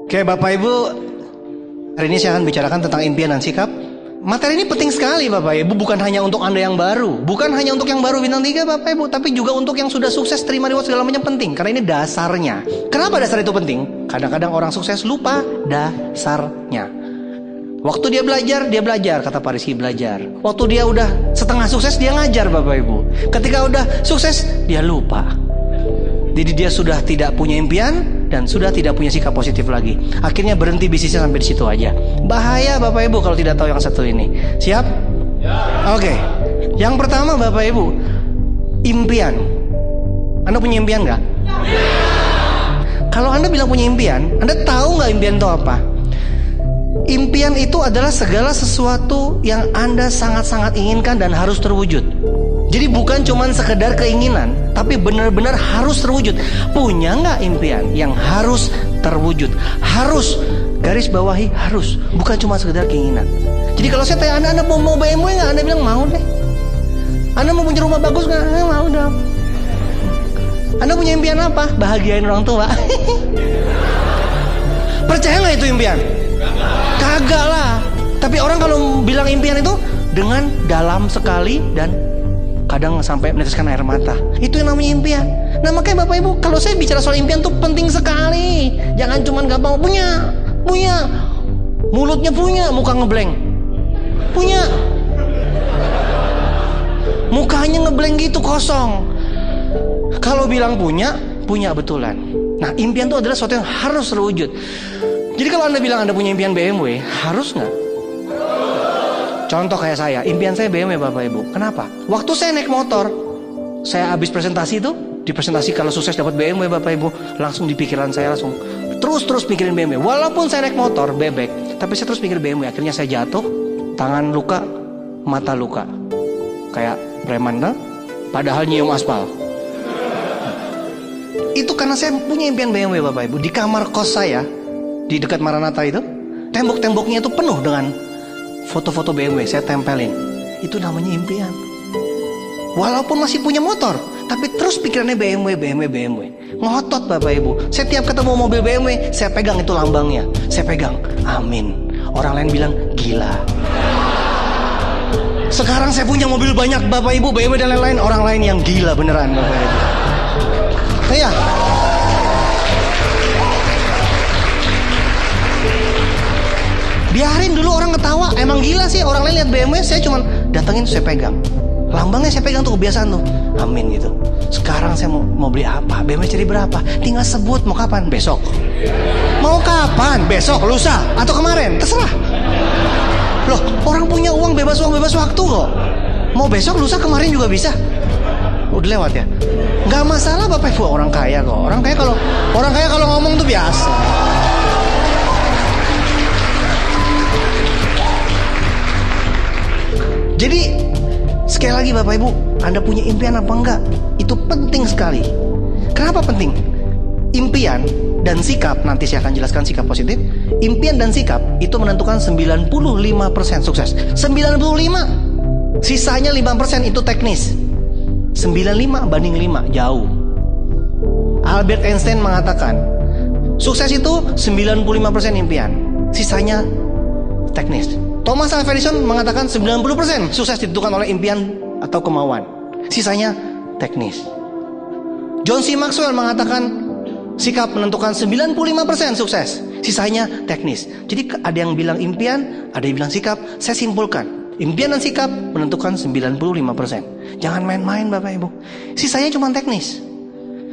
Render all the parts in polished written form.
Oke Bapak Ibu, hari ini saya akan bicarakan tentang impian dan sikap. Materi ini penting sekali Bapak Ibu, bukan hanya untuk Anda yang baru, bukan hanya untuk yang baru bintang 3 Bapak Ibu, tapi juga untuk yang sudah sukses, terima reward segala macam penting. Karena ini dasarnya. Kenapa dasar itu penting? Kadang-kadang orang sukses lupa dasarnya. Waktu dia belajar, kata Pak Rizky belajar. Waktu dia udah setengah sukses, dia ngajar Bapak Ibu. Ketika udah sukses, dia lupa. Jadi dia sudah tidak punya impian dan sudah tidak punya sikap positif lagi. Akhirnya berhenti bisnisnya sampai di situ aja. Bahaya Bapak Ibu kalau tidak tahu yang satu ini. Siap? Ya. Oke. Yang pertama Bapak Ibu, impian. Anda punya impian nggak? Ya. Kalau Anda bilang punya impian, Anda tahu nggak impian itu apa? Impian itu adalah segala sesuatu yang Anda sangat-sangat inginkan dan harus terwujud. Jadi bukan cuma sekedar keinginan, tapi benar-benar harus terwujud. Punya nggak impian yang harus terwujud? Harus, garis bawahi harus. Bukan cuma sekedar keinginan. Jadi kalau saya tanya Anda mau BMW nggak? Anda bilang mau deh. Anda mau punya rumah bagus nggak? Mau dong. Anda punya impian apa? Bahagiain orang tua. Percaya nggak itu impian? Kagak lah. Tapi orang kalau bilang impian itu dengan dalam sekali dan kadang sampai meneteskan air mata. Itu yang namanya impian. Nah makanya Bapak Ibu, kalau saya bicara soal impian tuh penting sekali. Jangan cuma gampang punya, mulutnya punya, muka ngeblank. Punya, mukanya ngeblank gitu, kosong. Kalau bilang punya betulan. Nah impian itu adalah sesuatu yang harus terwujud. Jadi kalau Anda bilang Anda punya impian BMW, harus nggak? Contoh kayak saya, impian saya BMW Bapak Ibu. Kenapa? Waktu saya naik motor, saya habis presentasi itu, di presentasi kalau sukses dapat BMW Bapak Ibu, langsung di pikiran saya langsung terus mikirin BMW. Walaupun saya naik motor bebek, tapi saya terus mikir BMW. Akhirnya saya jatuh, tangan luka, mata luka, kayak preman kan? Padahal nyium aspal. Itu karena saya punya impian BMW Bapak Ibu. Di kamar kos saya, di dekat Maranatha itu, tembok-temboknya itu penuh dengan foto-foto BMW, saya tempelin. Itu namanya impian. Walaupun masih punya motor, tapi terus pikirannya BMW. Ngotot Bapak Ibu. Saya tiap ketemu mobil BMW, saya pegang itu lambangnya. Saya pegang, amin. Orang lain bilang, gila. Sekarang saya punya mobil banyak Bapak Ibu, BMW dan lain-lain. Orang lain yang gila beneran Bapak Ibu. Iya. Biarin dulu orang ketawa, emang gila sih. Orang lain lihat BMW, saya cuma datengin, saya pegang lambangnya, saya pegang tuh, kebiasaan tuh, amin gitu. Sekarang saya mau beli apa, BMW seri berapa, tinggal sebut. Mau kapan? Besok. Mau kapan? Besok, lusa, atau kemarin, terserah. Loh, orang punya uang, bebas waktu kok. Mau besok, lusa, kemarin juga bisa. Udah lewat ya, nggak masalah Bapak Ibu. Orang kaya kok. Orang kaya kalau ngomong tuh biasa. Jadi sekali lagi Bapak Ibu, Anda punya impian apa enggak? Itu penting sekali. Kenapa penting? Impian dan sikap, nanti saya akan jelaskan sikap positif. Impian dan sikap itu menentukan 95% sukses. 95, sisanya 5% itu teknis. 95 banding 5, jauh. Albert Einstein mengatakan, sukses itu 95% impian, sisanya teknis. Thomas Alva Edison mengatakan 90% sukses ditentukan oleh impian atau kemauan, sisanya teknis. John C. Maxwell mengatakan sikap menentukan 95% sukses, sisanya teknis. Jadi ada yang bilang impian, ada yang bilang sikap. Saya simpulkan, impian dan sikap menentukan 95%. Jangan main-main Bapak Ibu, sisanya cuma teknis.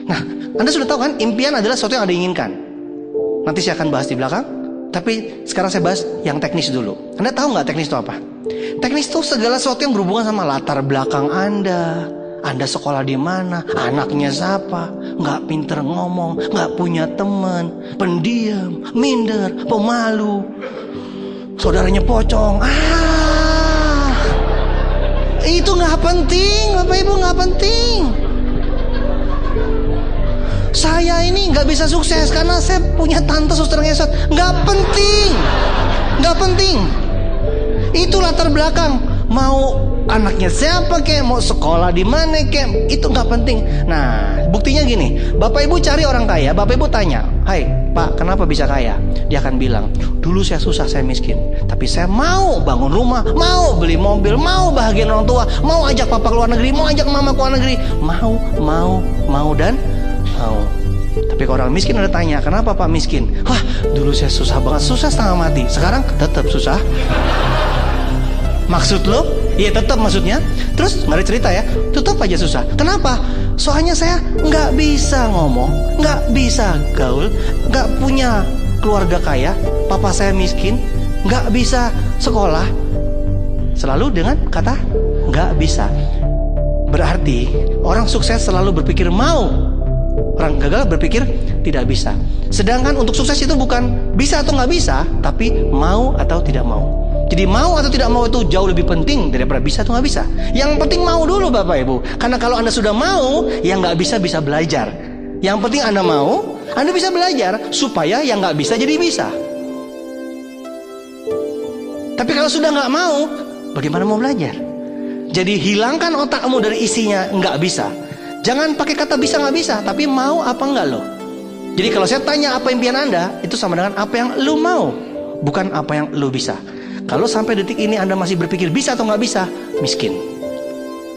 Nah, Anda sudah tahu kan, impian adalah sesuatu yang Anda inginkan. Nanti saya akan bahas di belakang. Tapi sekarang saya bahas yang teknis dulu. Anda tahu nggak teknis itu apa? Teknis itu segala sesuatu yang berhubungan sama latar belakang Anda. Anda sekolah di mana? Anaknya siapa? Nggak pinter ngomong, nggak punya teman, pendiam, minder, pemalu, saudaranya pocong. Itu nggak penting, Bapak Ibu, nggak penting. Saya ini nggak bisa sukses karena saya punya tante suster ngesot. Nggak penting. Itu latar belakang. mau anaknya siapa kek, mau sekolah di mana kek, itu nggak penting. Nah, buktinya gini, Bapak Ibu cari orang kaya, Bapak Ibu tanya, "Hai Pak, kenapa bisa kaya?" Dia akan bilang, "Dulu saya susah, saya miskin, tapi saya mau bangun rumah, mau beli mobil, mau bahagiain orang tua, mau ajak papa ke luar negeri, mau ajak mama ke luar negeri, mau dan mau." Tapi kalau orang miskin ada tanya, "Kenapa Pak miskin?" "Wah, dulu saya susah banget, susah setengah mati, sekarang tetap susah." Maksud lo? Iya tetap maksudnya. Terus nggak ada cerita ya, tetap aja susah. Kenapa? Soalnya saya nggak bisa ngomong, nggak bisa gaul, nggak punya keluarga kaya, papa saya miskin, nggak bisa sekolah. Selalu dengan kata nggak bisa. Berarti orang sukses selalu berpikir mau, orang gagal berpikir tidak bisa. Sedangkan untuk sukses itu bukan bisa atau nggak bisa, tapi mau atau tidak mau. Jadi mau atau tidak mau itu jauh lebih penting daripada bisa atau nggak bisa. Yang penting mau dulu Bapak Ibu. Karena kalau Anda sudah mau, yang nggak bisa bisa belajar. Yang penting Anda mau, Anda bisa belajar supaya yang nggak bisa jadi bisa. Tapi kalau sudah nggak mau, bagaimana mau belajar? Jadi hilangkan otakmu dari isinya nggak bisa. Jangan pakai kata bisa nggak bisa, tapi mau apa enggak lo. Jadi kalau saya tanya apa impian Anda, itu sama dengan apa yang lo mau, bukan apa yang lo bisa. Kalau sampai detik ini Anda masih berpikir bisa atau nggak bisa, miskin.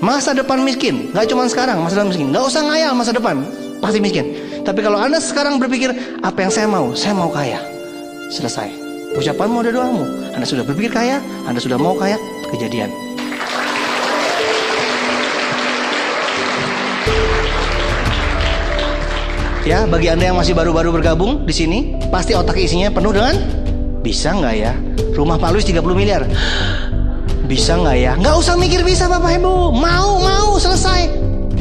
Masa depan miskin, nggak cuma sekarang, masa depan miskin. Nggak usah ngayal masa depan, pasti miskin. Tapi kalau Anda sekarang berpikir, apa yang saya mau kaya. Selesai. Ucapanmu ada doamu. Anda sudah berpikir kaya, Anda sudah mau kaya, kejadian. Ya, bagi Anda yang masih baru-baru bergabung di sini, pasti otak isinya penuh dengan bisa nggak ya? Rumah Pak Luis 30 miliar. Bisa nggak ya? Nggak usah mikir bisa Bapak Ibu. Mau, selesai.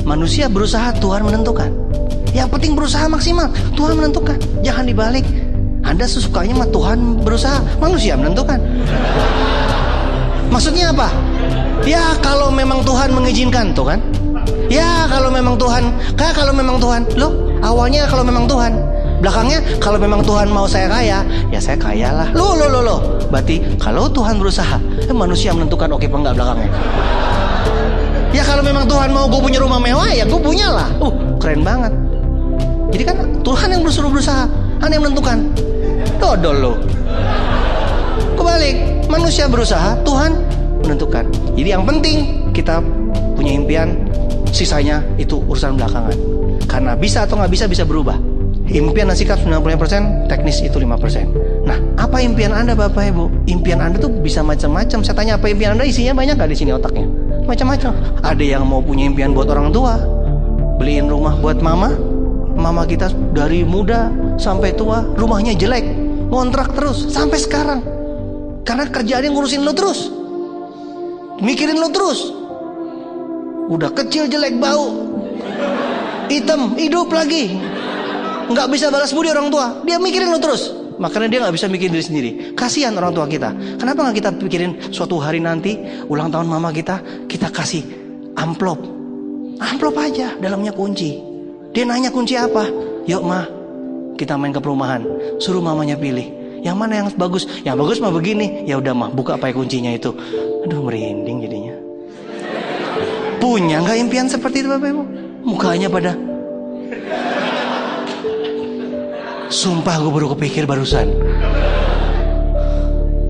Manusia berusaha, Tuhan menentukan. Yang penting berusaha maksimal, Tuhan menentukan. Jangan dibalik. Anda sesukanya mah Tuhan berusaha, manusia menentukan. Maksudnya apa? Ya kalau memang Tuhan mengizinkan tuh kan. Ya kalau memang Tuhan, loh awalnya kalau memang Tuhan, belakangnya kalau memang Tuhan mau saya kaya, ya saya kaya lah. Loh. Berarti kalau Tuhan berusaha, manusia menentukan oke apa enggak belakangnya. Ya kalau memang Tuhan mau gue punya rumah mewah, ya gue punya lah. Keren banget. Jadi kan Tuhan yang berusaha, Anda yang menentukan. Dodol lo. Kebalik, manusia berusaha, Tuhan menentukan. Jadi yang penting kita punya impian, sisanya itu urusan belakangan. Karena bisa atau nggak bisa berubah. Impian dan sikap 95%, teknis itu 5%. Nah, apa impian Anda Bapak Ibu? Impian Anda tuh bisa macam-macam. Saya tanya apa impian Anda, isinya banyak gak di sini otaknya? Macam-macam. Ada yang mau punya impian buat orang tua, beliin rumah buat mama kita dari muda sampai tua, rumahnya jelek, ngontrak terus sampai sekarang. Karena kerjaannya ngurusin lo terus, mikirin lo terus. Udah kecil jelek, bau, hitam, hidup lagi, nggak bisa balas budi orang tua, dia mikirin lo terus. Makanya dia nggak bisa mikirin diri sendiri. Kasihan orang tua kita. Kenapa nggak kita pikirin suatu hari nanti ulang tahun mama kita kasih amplop aja, dalamnya kunci. Dia nanya kunci apa? Yuk ma, kita main ke perumahan, suruh mamanya pilih yang mana yang bagus. Yang bagus mah begini. Ya udah mah, buka pakai kuncinya itu. Aduh merinding jadinya. Punya nggak impian seperti itu Bapak Ibu? Mukanya pada, sumpah gue baru kepikir barusan.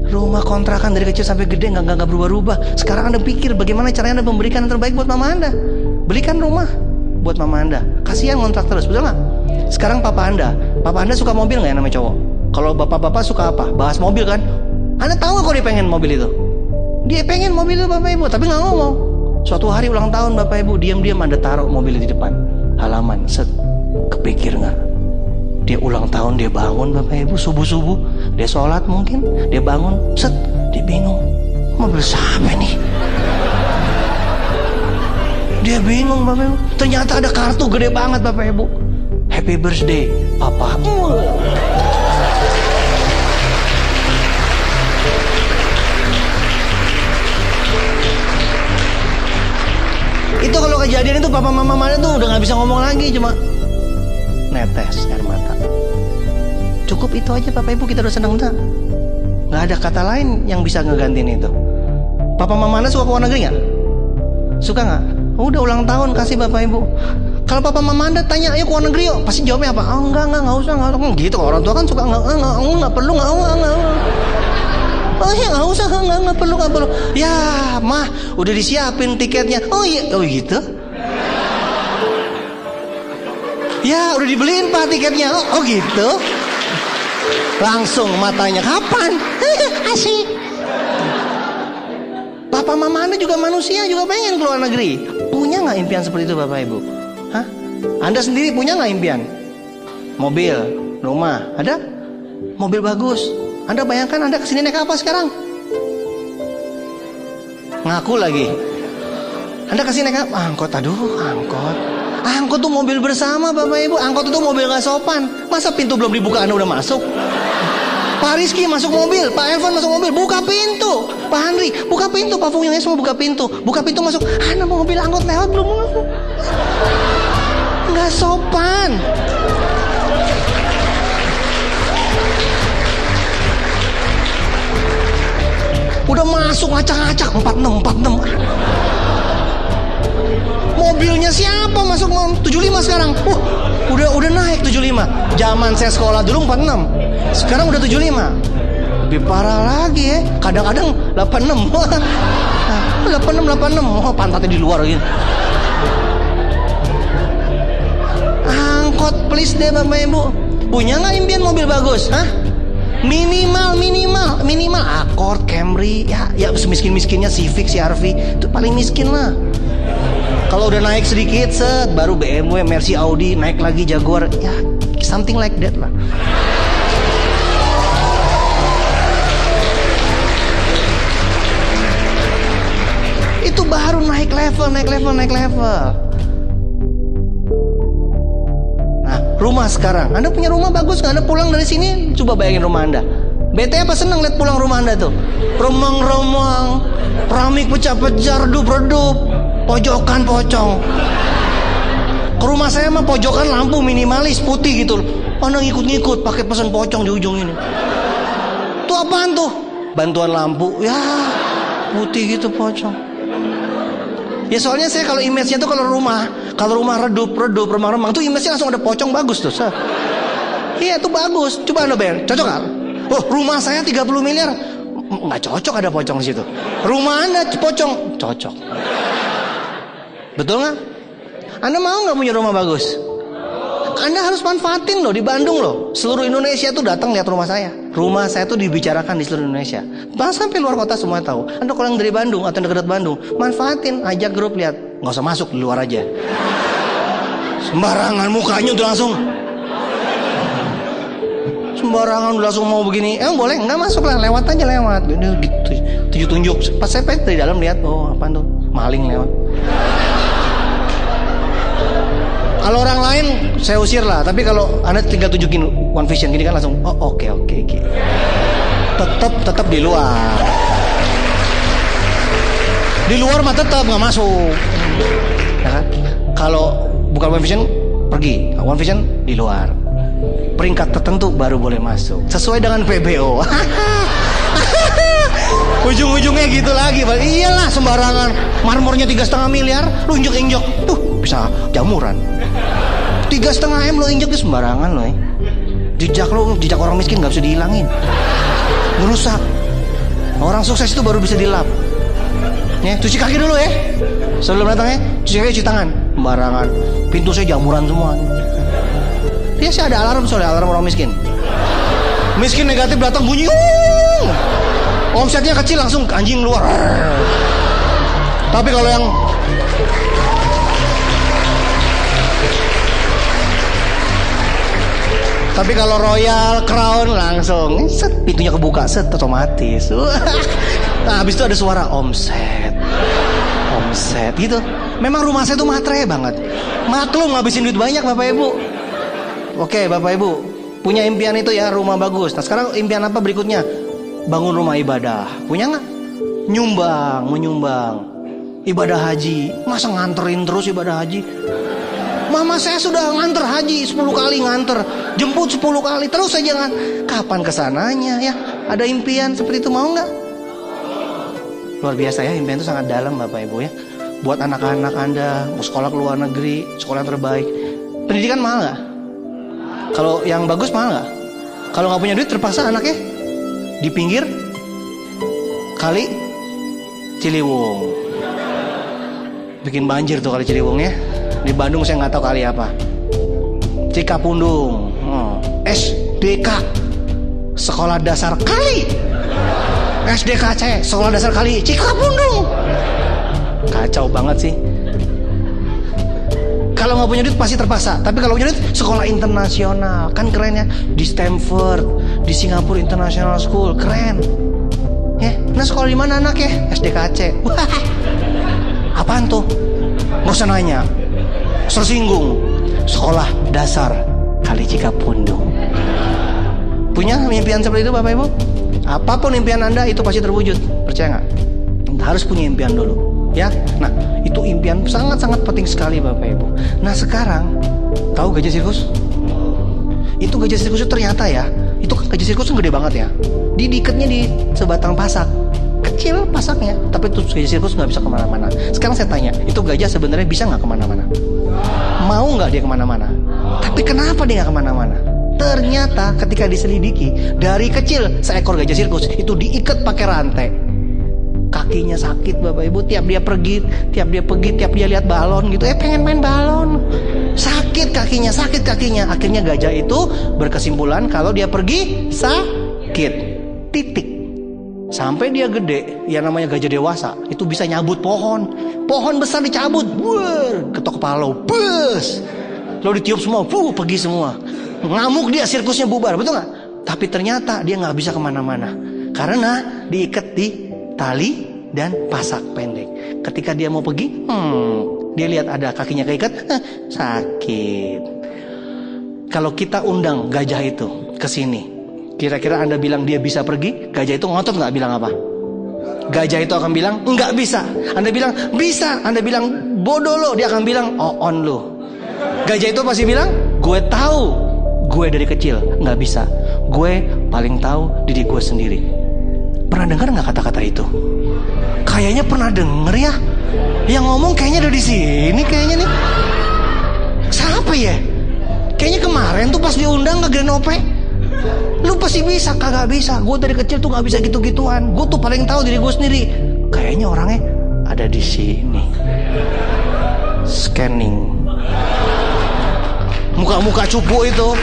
Rumah kontrakan dari kecil sampai gede nggak berubah-ubah. Sekarang Anda pikir bagaimana caranya Anda memberikan yang terbaik buat mama Anda. Belikan rumah buat mama Anda. Kasihan kontrak terus, betul nggak? Sekarang papa Anda suka mobil nggak ya namanya cowok? Kalau bapak-bapak suka apa? Bahas mobil kan? Anda tahu nggak kalau dia pengen mobil itu? Dia pengen mobil itu Bapak Ibu, tapi nggak ngomong. Suatu hari ulang tahun Bapak Ibu, diam-diam Anda taruh mobil di depan halaman. Set, kepikir nggak? Dia ulang tahun, dia bangun Bapak Ibu, subuh-subuh, dia sholat mungkin, dia bangun, set, dia bingung, mobil siapa nih? Dia bingung Bapak Ibu. Ternyata ada kartu gede banget Bapak Ibu. Happy birthday, Papa. Itu kalau kejadian itu papa mama mana tuh udah nggak bisa ngomong lagi, cuma netes air mata. Cukup itu aja Bapak Ibu, kita udah senang. Nggak ada kata lain yang bisa ngegantiin itu. Papa mama Anda suka ke luar negeri nggak? Suka nggak? Udah ulang tahun kasih bapak ibu. Kalau papa mama Anda tanya, ayo ke luar negeri yuk, pasti jawabnya apa? Oh enggak usah. Gitu orang tua kan suka enggak perlu. Oh ya nggak usah, nggak perlu. Ya mah udah disiapin tiketnya. Oh iya, oh gitu. Ya udah dibeliin pak tiketnya. Oh gitu. Langsung matanya kapan? Asik. Papa mama Anda juga manusia, juga pengen keluar negeri. Punya nggak impian seperti itu bapak ibu? Hah? Anda sendiri punya nggak impian? Mobil, rumah, ada? Mobil bagus. Anda bayangkan Anda kesini naik apa sekarang? Ngaku lagi. Anda kesini naik apa? Angkot, aduh angkot. Angkot tuh mobil bersama bapak ibu. Angkot itu mobil gak sopan. Masa pintu belum dibuka Anda udah masuk? Pak Rizky masuk mobil, Pak Elvan masuk mobil, buka pintu. Pak Henry buka pintu, Pak Fung yang semua buka pintu masuk. Anda mau mobil angkot lewat belum? Nggak sopan. Udah masuk ngacak-ngacak 46. Mobilnya siapa masuk 75 sekarang? Udah naik 75. Zaman saya sekolah dulu 46. Sekarang udah 75. Lebih parah lagi ya. Kadang-kadang 86. 86. Oh, pantatnya di luar gitu. Angkot please deh bapak ibu. Punya nggak impian mobil bagus? Hah? Minimal Accord, Camry, ya semiskin-miskinnya Civic, CR-V, itu paling miskin lah. Kalau udah naik sedikit, baru BMW, Mercy, Audi, naik lagi Jaguar, ya something like that lah. Itu baru naik level. Nah, rumah sekarang, Anda punya rumah bagus nggak? Anda pulang dari sini, coba bayangin rumah Anda. Bete apa seneng lihat pulang rumah Anda tuh? Remang-remang, keramik pecah-pecah, redup-redup, pojokan pocong. Ke rumah saya mah pojokan lampu minimalis putih gitu. Anda ngikut-ngikut pakai pesan pocong di ujung ini. Tuh apaan tuh? Bantuan lampu, ya putih gitu pocong. Ya soalnya saya kalau image-nya tuh kalau rumah redup, remang-remang tuh image-nya langsung ada pocong bagus tuh. Iya tuh bagus. Coba Anda bayar, cocok gak? Oh rumah saya 30 miliar, nggak cocok ada pocong di situ. Rumah Anda pocong, cocok. Betul nggak? Anda mau nggak punya rumah bagus? Anda harus manfaatin loh di Bandung loh. Seluruh Indonesia tuh datang lihat rumah saya. Rumah saya tuh dibicarakan di seluruh Indonesia. Bahkan sampai luar kota semua tahu. Anda kalau yang dari Bandung atau dekat Bandung, manfaatin, ajak grup lihat. Nggak usah masuk, di luar aja. Sembarangan mukanya udah langsung. Sembarangan udah langsung mau begini. Boleh nggak masuk lah, lewat aja lewat. Gitu, tunjuk. Pas saya dari dalam lihat, oh apa tuh maling lewat. Kalau orang lain saya usir lah, tapi kalau Anda tinggal tunjukin One Vision gini kan langsung, oh oke. Tetap di luar. Di luar mah tetap nggak masuk. Ya kan? Kalau bukan One Vision pergi, One Vision di luar. Peringkat tertentu baru boleh masuk sesuai dengan PBO. Ujung-ujungnya gitu lagi. Iyalah sembarangan. Marmornya 3,5 miliar, lu injek-injek, tuh bisa jamuran. 3,5 M lo injek tuh sembarangan lo. Jejak orang miskin nggak bisa dihilangin. Merusak. Orang sukses itu baru bisa dilap. Ya, cuci kaki dulu ya. Sebelum datang ya, cuci tangan. Sembarangan. Pintu saya jamuran semua. Dia sih ada alarm soalnya, alarm orang miskin. Miskin negatif datang bunyi. Omsetnya kecil langsung anjing luar. Tapi kalau yang Royal Crown langsung pintunya kebuka otomatis. Nah habis itu ada suara omset gitu. Memang rumah saya tuh matre banget. Maklum ngabisin duit banyak Bapak Ibu. Oke Bapak Ibu punya impian itu ya, rumah bagus. Nah sekarang impian apa berikutnya? Bangun rumah ibadah. Punya nggak? Menyumbang ibadah haji. Masa nganterin terus ibadah haji? Mama saya sudah nganter haji 10 kali nganter, jemput 10 kali, terus saja kapan kesananya ya? Ada impian seperti itu, mau nggak? Luar biasa ya, impian itu sangat dalam Bapak Ibu ya. Buat anak-anak Anda mau sekolah ke luar negeri, sekolah yang terbaik. Pendidikan mahal nggak? Kalau yang bagus mahal nggak? Kalau nggak punya duit terpaksa anaknya di pinggir kali Ciliwung. Bikin banjir tuh kali Ciliwung ya. Di Bandung saya nggak tahu kali apa. Cikapundung, SDK, Sekolah Dasar Kali, SDKC, Sekolah Dasar Kali Cikapundung. Kacau banget sih. Kalau nggak punya duit pasti terpaksa. Tapi kalau punya duit, sekolah internasional kan keren ya. Di Stanford, di Singapore International School, keren. Ya, nah sekolah di mana anak ya? SDKC. Wah, apaan tuh? Nggak usah nanya. Tersinggung. Sekolah Dasar Kali Cikapundung. Punya impian seperti itu Bapak Ibu? Apapun impian Anda itu pasti terwujud. Percaya nggak? Harus punya impian dulu. Ya, nah itu impian sangat-sangat penting sekali Bapak Ibu. Nah sekarang tahu gajah sirkus? Itu gajah sirkus itu ternyata ya, itu kan gajah sirkus kan gede banget ya. Diikatnya di sebatang pasak, kecil pasaknya, tapi itu gajah sirkus nggak bisa kemana-mana. Sekarang saya tanya, itu gajah sebenarnya bisa nggak kemana-mana? Mau nggak dia kemana-mana? Tapi kenapa dia nggak kemana-mana? Ternyata ketika diselidiki, dari kecil seekor gajah sirkus itu diikat pakai rantai. Kakinya sakit Bapak Ibu, tiap dia pergi, tiap dia lihat balon gitu, pengen main balon. Sakit kakinya. Akhirnya gajah itu berkesimpulan kalau dia pergi sakit. Titik. Sampai dia gede, yang namanya gajah dewasa, itu bisa nyabut pohon. Pohon besar dicabut, ketok kepala lo, bus. Lo ditiup semua, pergi semua. Ngamuk dia, sirkusnya bubar, betul nggak? Tapi ternyata dia nggak bisa kemana-mana karena diikat di tali dan pasak pendek. Ketika dia mau pergi, dia lihat ada kakinya keikat, sakit. Kalau kita undang gajah itu ke sini, kira-kira Anda bilang dia bisa pergi? Gajah itu ngotot nggak bilang apa? Gajah itu akan bilang nggak bisa. Anda bilang bisa, Anda bilang bodoh lo, dia akan bilang on lo. Gajah itu pasti bilang, gue tahu, gue dari kecil nggak bisa. Gue paling tahu diri gue sendiri. Pernah dengar nggak kata-kata itu? Kayaknya pernah denger ya. Yang ngomong kayaknya ada di sini kayaknya nih. Siapa ya? Kayaknya kemarin tuh pas diundang ke Grand Ope. Lu pasti bisa, kagak bisa. Gue dari kecil tuh nggak bisa gitu-gituan. Gue tuh paling tahu diri gue sendiri. Kayaknya orangnya ada di sini. Scanning. Muka-muka cupu itu.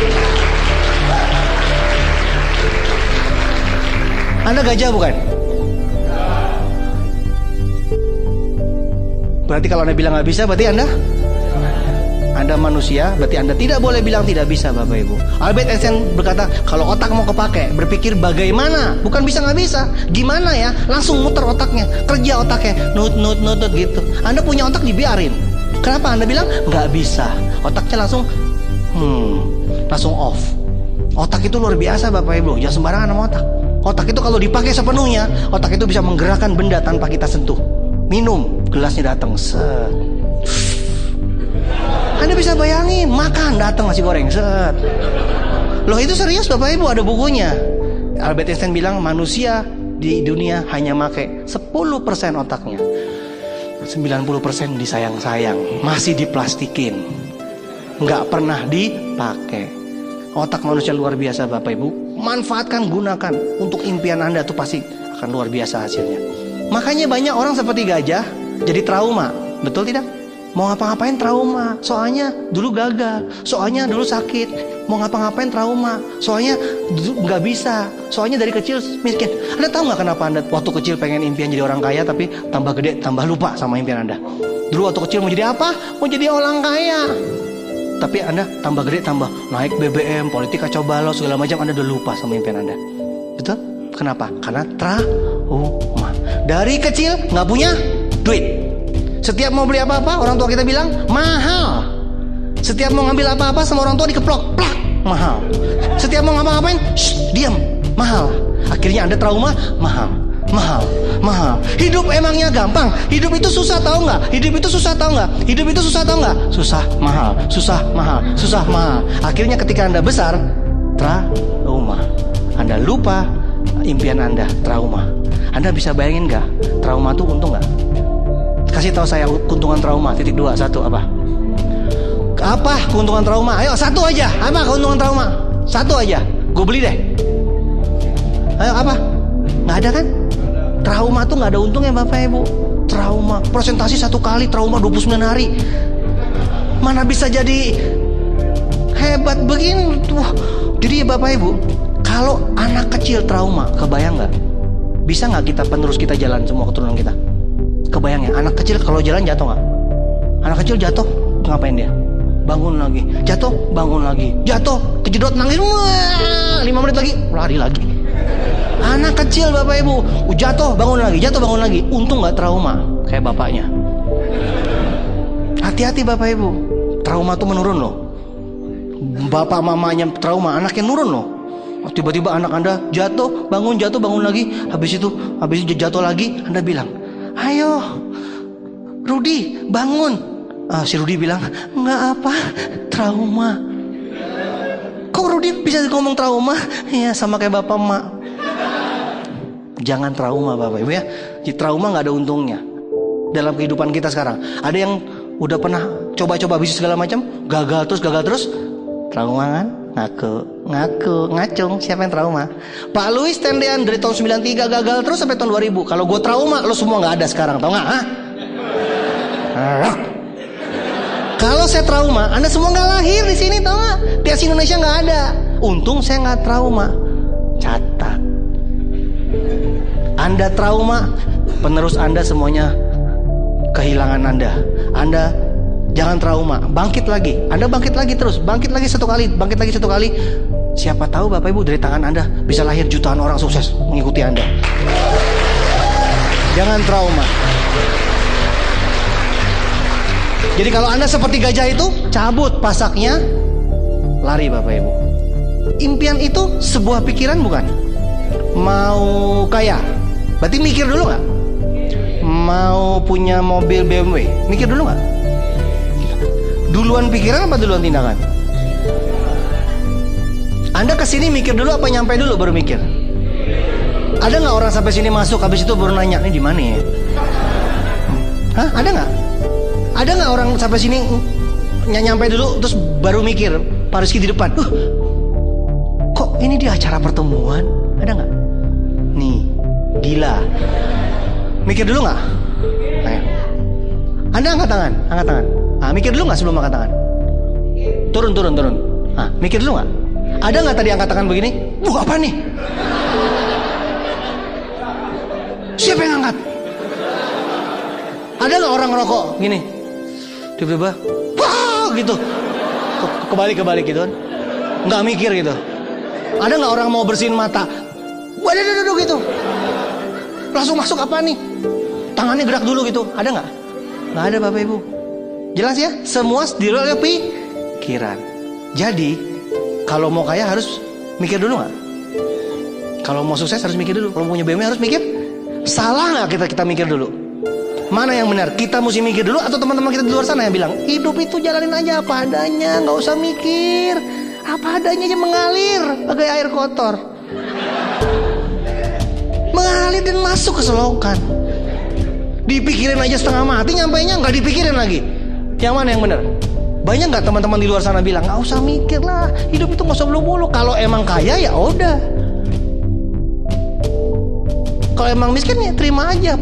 Anda gajah bukan? Berarti kalau Anda bilang nggak bisa, berarti Anda manusia, berarti Anda tidak boleh bilang tidak bisa Bapak Ibu. Albert Einstein berkata, kalau otak mau kepake, berpikir bagaimana, bukan bisa nggak bisa, gimana ya, langsung muter otaknya, kerja otaknya, nut gitu. Anda punya otak dibiarin. Kenapa Anda bilang nggak bisa? Otaknya langsung off. Otak itu luar biasa Bapak Ibu, jangan sembarangan sama otak. Otak itu kalau dipakai sepenuhnya, otak itu bisa menggerakkan benda tanpa kita sentuh. Minum, gelasnya datang, set. Anda bisa bayangin, makan, datang nasi goreng, set. Loh itu serius Bapak Ibu, ada bukunya. Albert Einstein bilang manusia di dunia hanya pakai 10% otaknya. 90% disayang-sayang, masih diplastikin, nggak pernah dipakai. Otak manusia luar biasa Bapak Ibu. Manfaatkan, gunakan untuk impian Anda tuh pasti akan luar biasa hasilnya. Makanya banyak orang seperti gajah jadi trauma, betul tidak? Mau ngapa-ngapain trauma, soalnya dulu gagal, soalnya dulu sakit. Mau ngapa-ngapain trauma, soalnya nggak bisa, soalnya dari kecil miskin. Anda tahu nggak kenapa Anda waktu kecil pengen impian jadi orang kaya, tapi tambah gede tambah lupa sama impian Anda? Dulu waktu kecil mau jadi apa? Mau jadi orang kaya. Tapi Anda tambah gede tambah naik BBM, politik kacau balau segala macam, Anda udah lupa sama impian Anda. Betul? Kenapa? Karena trauma. Dari kecil nggak punya duit. Setiap mau beli apa-apa, orang tua kita bilang mahal. Setiap mau ngambil apa-apa sama orang tua dikeplok, plak, mahal. Setiap mau ngapa-ngapain, diam, mahal. Akhirnya Anda trauma, mahal. Hidup emangnya gampang? Hidup itu susah tahu nggak? Hidup itu susah tahu nggak? Susah, mahal. Akhirnya ketika Anda besar, trauma. Anda lupa impian Anda, trauma. Anda bisa bayangin nggak? Trauma tuh untung nggak? Kasih tahu saya keuntungan trauma. Titik 2, 1 apa? Apa keuntungan trauma? Ayo satu aja. Apa keuntungan trauma? Satu aja. Gue beli deh. Ayo apa? Nggak ada kan? Trauma tuh nggak ada untungnya Bapak Ibu. Trauma presentasi 1 kali, trauma 29 hari. Mana bisa jadi hebat begini tuh. Jadi ya Bapak Ibu, kalau anak kecil trauma, kebayang nggak? Bisa nggak kita penerus kita jalan semua keturunan kita? Kebayang ya, anak kecil kalau jalan jatuh nggak? Anak kecil jatuh, ngapain dia? Bangun lagi, jatuh, bangun lagi, jatuh, kejedot nangis, 5 menit lagi, lari lagi. Anak kecil Bapak Ibu, jatuh, bangun lagi, jatuh, bangun lagi. Untung nggak trauma kayak bapaknya. Hati-hati Bapak Ibu, trauma tuh menurun loh. Bapak mamanya trauma, anaknya nurun loh. Tiba-tiba anak Anda jatuh, bangun lagi. Habis itu jatuh lagi, Anda bilang, ayo Rudi bangun. Si Rudi bilang, nggak apa, trauma. Kok Rudi bisa ngomong trauma? Ya sama kayak bapak emak. Jangan trauma Bapak Ibu ya. Jadi trauma nggak ada untungnya dalam kehidupan kita sekarang. Ada yang udah pernah coba-coba bisnis segala macam, gagal terus. Trauma kan? Ngaku, ngacung. Siapa yang trauma? Pak Louis Tendean dari tahun 93 gagal terus sampai tahun 2000. Kalau gue trauma, lo semua nggak ada sekarang, tau nggak? Kalau saya trauma, Anda semua nggak lahir di sini, tau nggak? Tias Indonesia nggak ada. Untung saya nggak trauma. Catat. Anda trauma, penerus Anda semuanya kehilangan Anda. Anda jangan trauma, bangkit lagi. Anda bangkit lagi terus, bangkit lagi satu kali. Siapa tahu Bapak Ibu dari tangan Anda bisa lahir jutaan orang sukses mengikuti Anda. Jangan trauma. Jadi kalau Anda seperti gajah itu, cabut pasaknya, lari Bapak Ibu. Impian itu sebuah pikiran bukan? Mau kaya, berarti mikir dulu nggak? Mau punya mobil BMW, mikir dulu nggak? Duluan pikiran apa duluan tindakan? Anda kesini mikir dulu apa nyampe dulu baru mikir? Ada nggak orang sampai sini masuk habis itu baru nanya, nih di mana ya? Hah? Ada nggak? Ada nggak orang sampai sini nyampe dulu terus baru mikir? Pak Rizky di depan, kok ini di acara pertemuan? Ada nggak? Nih, gila. Mikir dulu nggak? Ayo. Anda angkat tangan. Mikir dulu nggak sebelum angkat tangan? Turun. Mikir dulu nggak? Ada nggak tadi angkat tangan begini? Apa nih? Siapa yang angkat? Ada nggak orang ngerokok gini? Tiba-tiba, wah gitu. Kebalik gitu kan? Nggak mikir gitu. Ada nggak orang mau bersihin mata? Waduh gitu. Langsung masuk apa nih? Tangannya gerak dulu gitu. Ada nggak? Nggak ada Bapak Ibu. Jelas ya? Semua oleh pikiran. Jadi kalau mau kaya harus mikir dulu nggak? Kalau mau sukses harus mikir dulu. Kalau punya BMW harus mikir. Salah nggak kita mikir dulu? Mana yang benar? Kita mesti mikir dulu atau teman-teman kita di luar sana yang bilang hidup itu jalanin aja apa adanya, nggak usah mikir, apa adanya aja mengalir bagai air kotor, mengalir dan masuk ke selokan. Dipikirin aja setengah mati, nyampainya nggak dipikirin lagi. Yang mana yang benar? Banyak nggak teman-teman di luar sana bilang nggak usah mikir lah, hidup itu nggak usah bulu-bulu. Kalau emang kaya ya udah. Kalau emang miskin ya terima aja.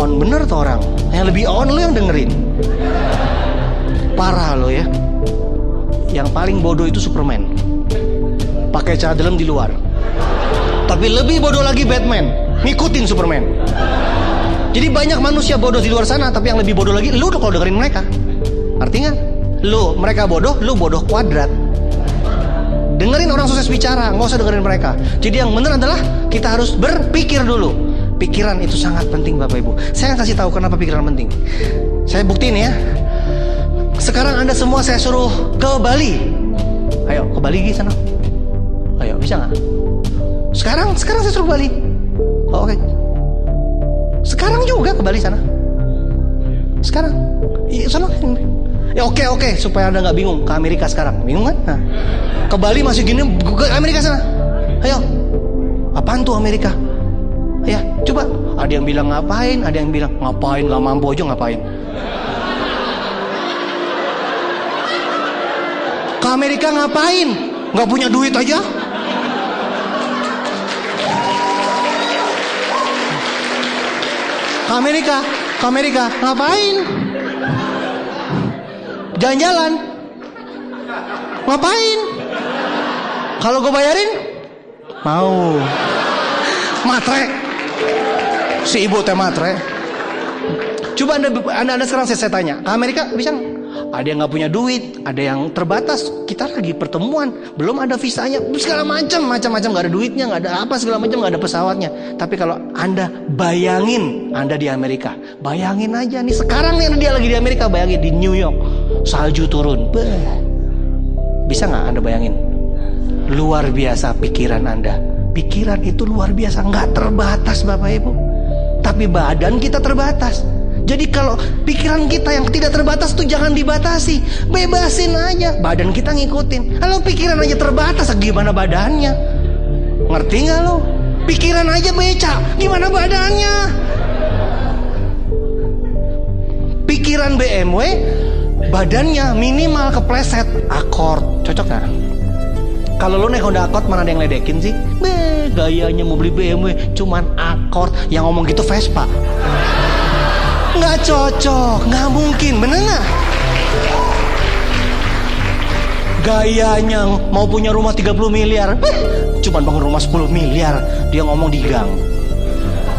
On bener tuh orang. Yang lebih on lo yang dengerin. Parah lo ya. Yang paling bodoh itu Superman. Pakai celana dalam di luar. Tapi lebih bodoh lagi Batman. Ngikutin Superman. Jadi banyak manusia bodoh di luar sana, tapi yang lebih bodoh lagi lu kalau dengerin mereka. Artinya mereka bodoh, lu bodoh kuadrat. Dengerin orang sukses bicara, nggak usah dengerin mereka. Jadi yang benar adalah kita harus berpikir dulu. Pikiran itu sangat penting Bapak Ibu. Saya kasih tahu kenapa pikiran penting. Saya buktiin ya. Sekarang Anda semua saya suruh ke Bali. Ayo ke Bali di sana. Ayo bisa nggak? Sekarang saya suruh Bali. Oke. Sekarang juga ke Bali sana. Sekarang. Sana. Ya oke supaya Anda nggak bingung. Ke Amerika sekarang. Bingung kan? Nah. Ke Bali masih gini. Ke Amerika sana. Ayo. Apaan tuh Amerika? Ya, coba. Ada yang bilang ngapain, ada yang bilang ngapain, gak mampu aja ngapain. Ke Amerika ngapain? Gak punya duit aja. Ke Amerika ngapain? Jalan-jalan. Ngapain? Kalau gue bayarin, mau. Matre. Si ibu teh matre. Coba anda sekarang saya tanya, ke Amerika bisa nggak? Ada yang nggak punya duit, ada yang terbatas. Kita lagi pertemuan, belum ada visanya, segala macam, nggak ada duitnya, nggak ada apa segala macam, nggak ada pesawatnya. Tapi kalau anda bayangin, anda di Amerika, bayangin aja nih sekarang nih dia lagi di Amerika, bayangin di New York, salju turun, bisa nggak anda bayangin? Luar biasa pikiran anda. Pikiran itu luar biasa, nggak terbatas Bapak Ibu. Tapi badan kita terbatas. Jadi kalau pikiran kita yang tidak terbatas tuh jangan dibatasi, bebasin aja. Badan kita ngikutin. Kalau pikiran aja terbatas, gimana badannya? Ngerti nggak lo? Pikiran aja becak, gimana badannya? Pikiran BMW, badannya minimal kepleset akord, cocok nggak? Kalau lo naik Honda Accord mana ada yang ledekin sih? Gayanya mau beli BMW cuman Accord, yang ngomong gitu Vespa. Nggak cocok, nggak mungkin, bener nggak? Gayanya mau punya rumah 30 miliar, cuman bangun rumah 10 miliar, dia ngomong di gang.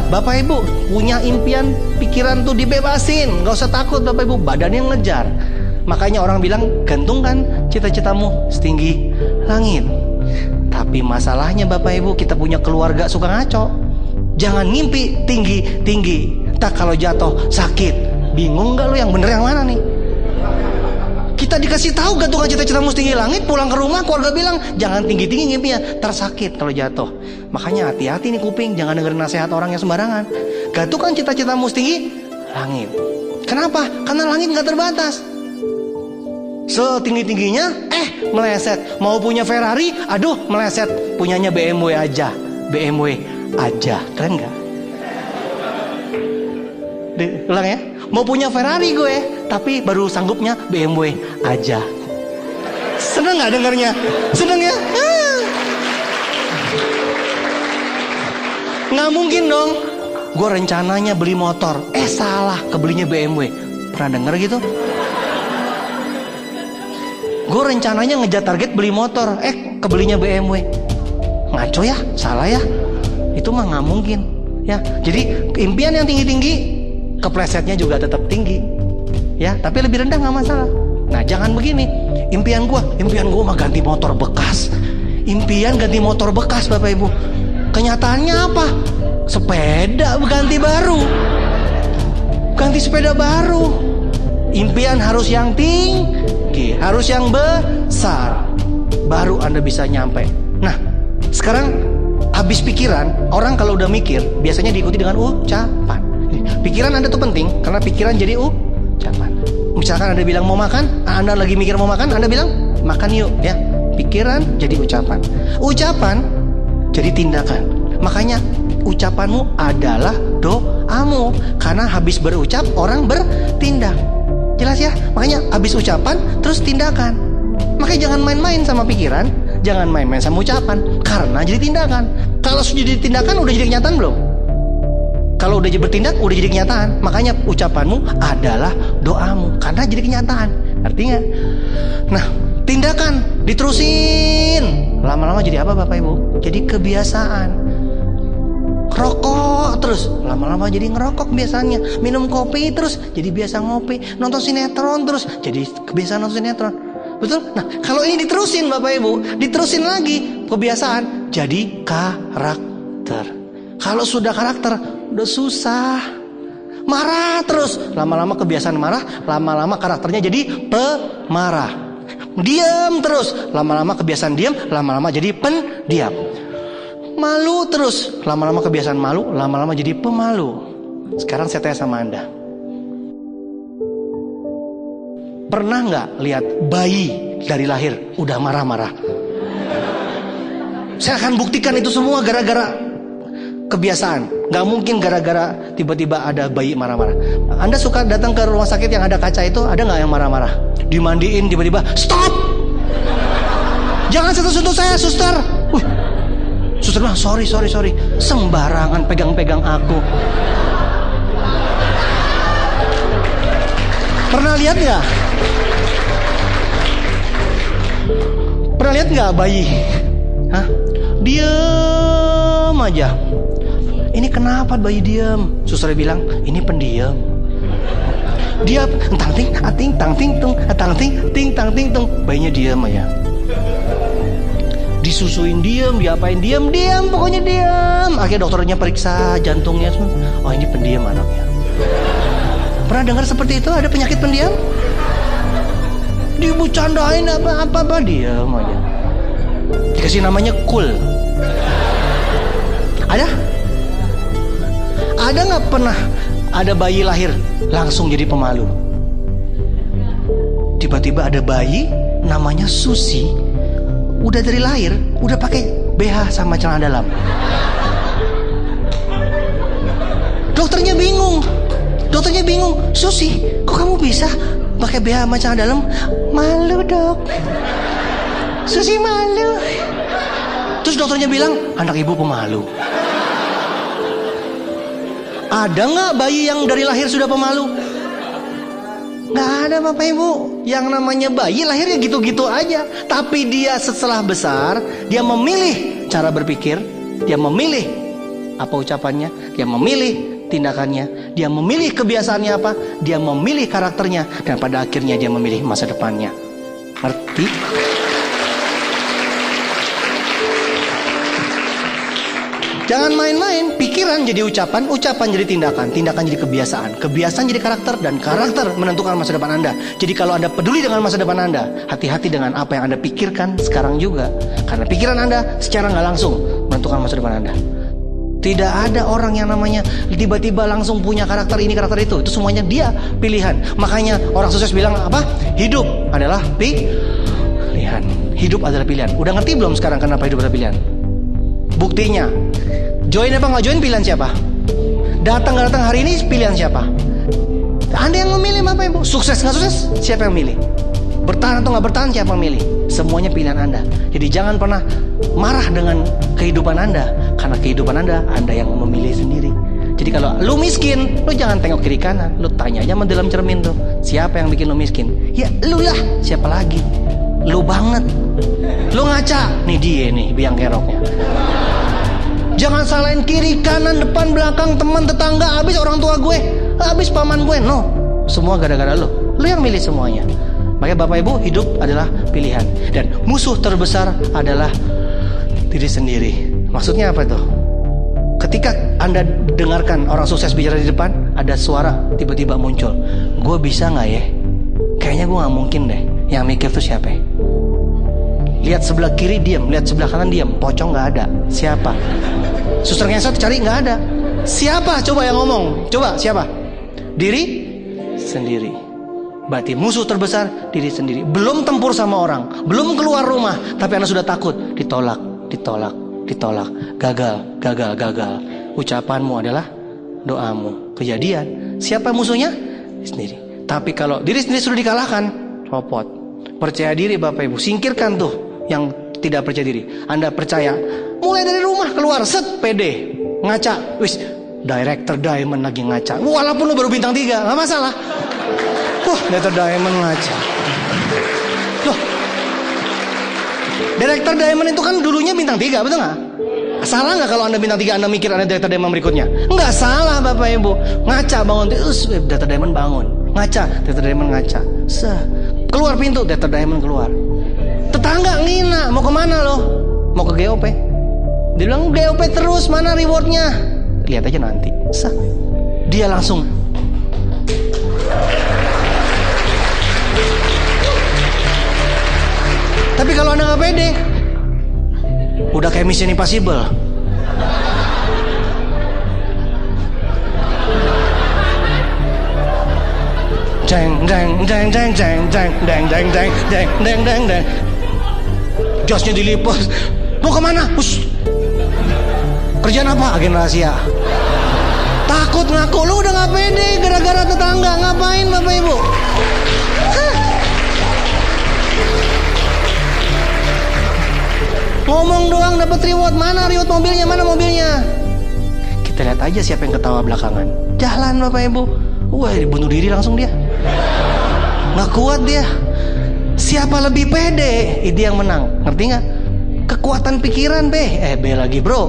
Bapak Ibu punya impian, pikiran tuh dibebasin, nggak usah takut Bapak Ibu, badan yang ngejar. Makanya orang bilang gantungkan cita-citamu setinggi langit. Tapi masalahnya Bapak Ibu, kita punya keluarga suka ngaco. Jangan ngimpi tinggi-tinggi, tak kalau jatuh sakit. Bingung gak lu yang bener yang mana nih? Kita dikasih tahu gantungkan cita-citamu setinggi langit, pulang ke rumah keluarga bilang jangan tinggi-tinggi ngimpinya, tersakit kalau jatuh. Makanya hati-hati nih kuping, jangan dengerin nasihat orang yang sembarangan. Gantungkan cita-citamu setinggi langit. Kenapa? Karena langit gak terbatas. Setinggi-tingginya meleset. Mau punya Ferrari, aduh meleset. Punyanya BMW aja. Keren gak? Ulang ya. Mau punya Ferrari gue, tapi baru sanggupnya BMW aja. Seneng gak dengarnya? Seneng ya? Nggak mungkin dong. Gue rencananya beli motor, salah, kebelinya BMW. Pernah denger gitu? Gue rencananya ngejar target beli motor, kebelinya BMW. Ngaco ya, salah ya. Itu mah nggak mungkin ya. Jadi impian yang tinggi-tinggi, keplesetnya juga tetap tinggi ya, tapi lebih rendah nggak masalah. Nah jangan begini, impian gue mah ganti motor bekas. Impian ganti motor bekas Bapak Ibu, kenyataannya apa? Sepeda ganti baru, ganti sepeda baru. Impian harus yang tinggi, harus yang besar, baru Anda bisa nyampe. Nah sekarang habis pikiran, orang kalau udah mikir biasanya diikuti dengan ucapan. Pikiran Anda tuh penting, karena pikiran jadi ucapan. Misalkan Anda bilang mau makan, Anda lagi mikir mau makan, Anda bilang makan yuk ya. Pikiran jadi ucapan, ucapan jadi tindakan. Makanya ucapanmu adalah doamu, karena habis berucap orang bertindak. Jelas ya? Makanya habis ucapan terus tindakan. Makanya jangan main-main sama pikiran, jangan main-main sama ucapan, karena jadi tindakan. Kalau sudah jadi tindakan udah jadi kenyataan belum? Kalau udah bertindak udah jadi kenyataan. Makanya ucapanmu adalah doamu, karena jadi kenyataan. Artinya, nah tindakan diterusin, lama-lama jadi apa Bapak Ibu? Jadi kebiasaan. Rokok terus, lama-lama jadi ngerokok biasanya. Minum kopi terus, jadi biasa ngopi. Nonton sinetron terus, jadi kebiasaan nonton sinetron. Betul? Nah kalau ini diterusin Bapak Ibu, diterusin lagi kebiasaan, jadi karakter. Kalau sudah karakter, udah susah. Marah terus, lama-lama kebiasaan marah, lama-lama karakternya jadi pemarah. Diam terus, lama-lama kebiasaan diam, lama-lama jadi pendiam. Malu terus, lama-lama kebiasaan malu, lama-lama jadi pemalu. Sekarang saya tanya sama Anda, pernah nggak lihat bayi dari lahir udah marah-marah? saya akan buktikan itu semua gara-gara kebiasaan. Gak mungkin gara-gara tiba-tiba ada bayi marah-marah. Anda suka datang ke rumah sakit yang ada kaca itu, ada gak yang marah-marah? Dimandiin tiba-tiba, stop! Jangan sentuh-sentuh saya, suster. Suster bilang, sorry. Sembarangan pegang-pegang aku. Pernah lihat nggak? Pernah lihat nggak bayi? Hah? Diem aja. Ini kenapa bayi diem? Suster bilang, ini pendiam. Dia tang ting tang ting tung, tang ting tung. Bayinya diem aja. Disusuin diem, diapain diem, pokoknya diem. Akhirnya dokternya periksa jantungnya. Oh, ini pendiam anaknya. Pernah dengar seperti itu? Ada penyakit pendiam? Dibucandain apa diam aja. Dikasih namanya cool. Ada? Ada nggak pernah ada bayi lahir langsung jadi pemalu? Tiba-tiba ada bayi namanya Susi, udah dari lahir udah pakai BH sama celana dalam. Dokternya bingung, Susi, kok kamu bisa pakai BH sama celana dalam? Malu dok, Susi malu. Terus dokternya bilang, anak ibu pemalu. Ada nggak bayi yang dari lahir sudah pemalu? Nggak ada Bapak Ibu. Yang namanya bayi lahirnya gitu-gitu aja. Tapi dia setelah besar, dia memilih cara berpikir, dia memilih apa ucapannya, dia memilih tindakannya, dia memilih kebiasaannya apa, dia memilih karakternya, dan pada akhirnya dia memilih masa depannya. Ngerti? Jangan main-main. Pikiran jadi ucapan, ucapan jadi tindakan, tindakan jadi kebiasaan, kebiasaan jadi karakter, dan karakter menentukan masa depan Anda. Jadi kalau Anda peduli dengan masa depan Anda, hati-hati dengan apa yang Anda pikirkan sekarang juga. Karena pikiran Anda secara nggak langsung menentukan masa depan Anda. Tidak ada orang yang namanya tiba-tiba langsung punya karakter ini, karakter itu. Itu semuanya dia pilihan. Makanya orang sukses bilang apa? Hidup adalah pilihan. Hidup adalah pilihan. Udah ngerti belum sekarang kenapa hidup adalah pilihan? Buktinya, join apa nggak join pilihan siapa? Datang nggak datang hari ini pilihan siapa? Anda yang memilih Bapak Ibu. Sukses nggak sukses siapa yang milih? Bertahan atau nggak bertahan siapa yang milih? Semuanya pilihan Anda. Jadi jangan pernah marah dengan kehidupan Anda, karena kehidupan Anda yang memilih sendiri. Jadi kalau lu miskin, lu jangan tengok kiri kanan, lu tanya aja sama dalam cermin tuh, siapa yang bikin lu miskin? Ya lu lah, siapa lagi? Lu banget. Lu ngaca, nih dia nih biang keroknya. Jangan salahin kiri, kanan, depan, belakang, teman, tetangga, habis orang tua gue, habis paman gue. No, semua gara-gara lu. Lu yang milih semuanya. Makanya Bapak Ibu, hidup adalah pilihan. Dan musuh terbesar adalah diri sendiri. Maksudnya apa tuh? Ketika Anda dengarkan orang sukses bicara di depan, ada suara tiba-tiba muncul, gue bisa gak ya? Kayaknya gue gak mungkin deh. Yang mikir tuh siapa ya? Lihat sebelah kiri diam, lihat sebelah kanan diam, pocong gak ada. Siapa? Suster ngesot cari gak ada. Siapa coba yang ngomong? Coba siapa? Diri sendiri. Berarti musuh terbesar diri sendiri. Belum tempur sama orang, belum keluar rumah, tapi Anda sudah takut. Ditolak. Gagal. Ucapanmu adalah doamu. Kejadian. Siapa musuhnya? Diri sendiri. Tapi kalau diri sendiri sudah dikalahkan, ropot. Percaya diri Bapak Ibu. Singkirkan tuh yang tidak percaya diri. Anda percaya, mulai dari rumah keluar, set, pede, ngaca, wis, Director Diamond lagi ngaca. Walaupun lu baru bintang 3, gak masalah. Director Diamond ngaca. Loh, Director Diamond itu kan dulunya bintang 3, betul gak? Salah gak kalau Anda bintang 3 Anda mikir Anda Director Diamond berikutnya? Enggak salah Bapak Ibu. Ngaca bangun, Director Diamond bangun. Ngaca, Director Diamond ngaca. Keluar pintu, Director Diamond keluar. Tetangga ngina, mau kemana lo? Mau ke GOP. Dia bilang GOP terus, mana rewardnya? Lihat aja nanti. Dia langsung. Tapi kalau Anda gak pede, udah kayak Mission Impossible. Josnya diliput, Mau kemana? Hush. Kerjaan apa? Agen rahasia. Takut ngaku. Lu udah gak pede gara-gara tetangga. Ngapain Bapak Ibu? Hah? Ngomong doang dapat reward. Mana reward mobilnya? Mana mobilnya? Kita lihat aja siapa yang ketawa belakangan. Jalan Bapak Ibu. Wah, bunuh diri langsung dia. Nggak kuat dia. Siapa lebih pede? Itu yang menang. Ngerti nggak? Kekuatan pikiran be. Be lagi bro.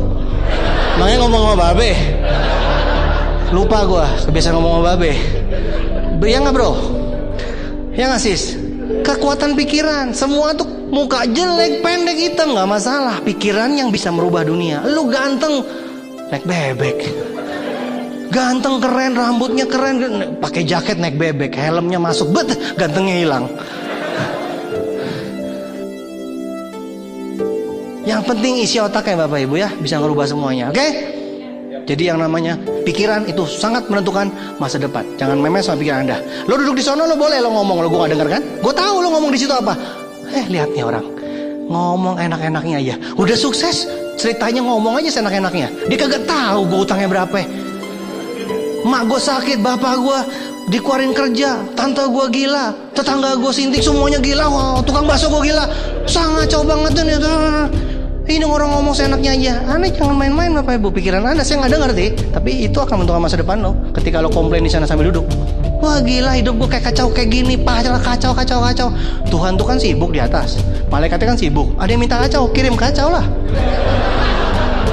Makanya ngomong sama babe. Lupa gua kebiasaan ngomong sama babe. Ya nggak bro? Ya nggak sis? Kekuatan pikiran. Semua tuh muka jelek, pendek, hitam nggak masalah. Pikiran yang bisa merubah dunia. Lu ganteng, naik bebek. Ganteng keren, rambutnya keren, pakai jaket naik bebek, helmnya masuk, gantengnya hilang. Yang penting isi otaknya Bapak Ibu ya, bisa ngerubah semuanya, oke? Jadi yang namanya pikiran itu sangat menentukan masa depan. Jangan memes sama pikiran Anda. Lo duduk di sono lo boleh lo ngomong, lo gue gak denger kan? Gue tahu lo ngomong di situ apa. Lihat nih orang ngomong enak-enaknya aja, udah sukses ceritanya ngomong aja seenak-enaknya. Dia kagak tahu gue utangnya berapa. Mak gue sakit, bapak gue dikeluarin kerja, tante gue gila, tetangga gue sintik semuanya gila, wow, tukang bakso gue gila, sangat coba banget nih. Ini orang ngomong seenaknya aja. Aneh, jangan main-main Bapak Ibu. Pikiran Anda saya nggak dengar sih, tapi itu akan menentukan masa depan lo. Ketika lo komplain di sana sambil duduk, wah gila hidup gue kayak kacau kayak gini, kacau. Tuhan tuh kan sibuk di atas, malaikatnya kan sibuk. Ada yang minta kacau, kirim kacau lah.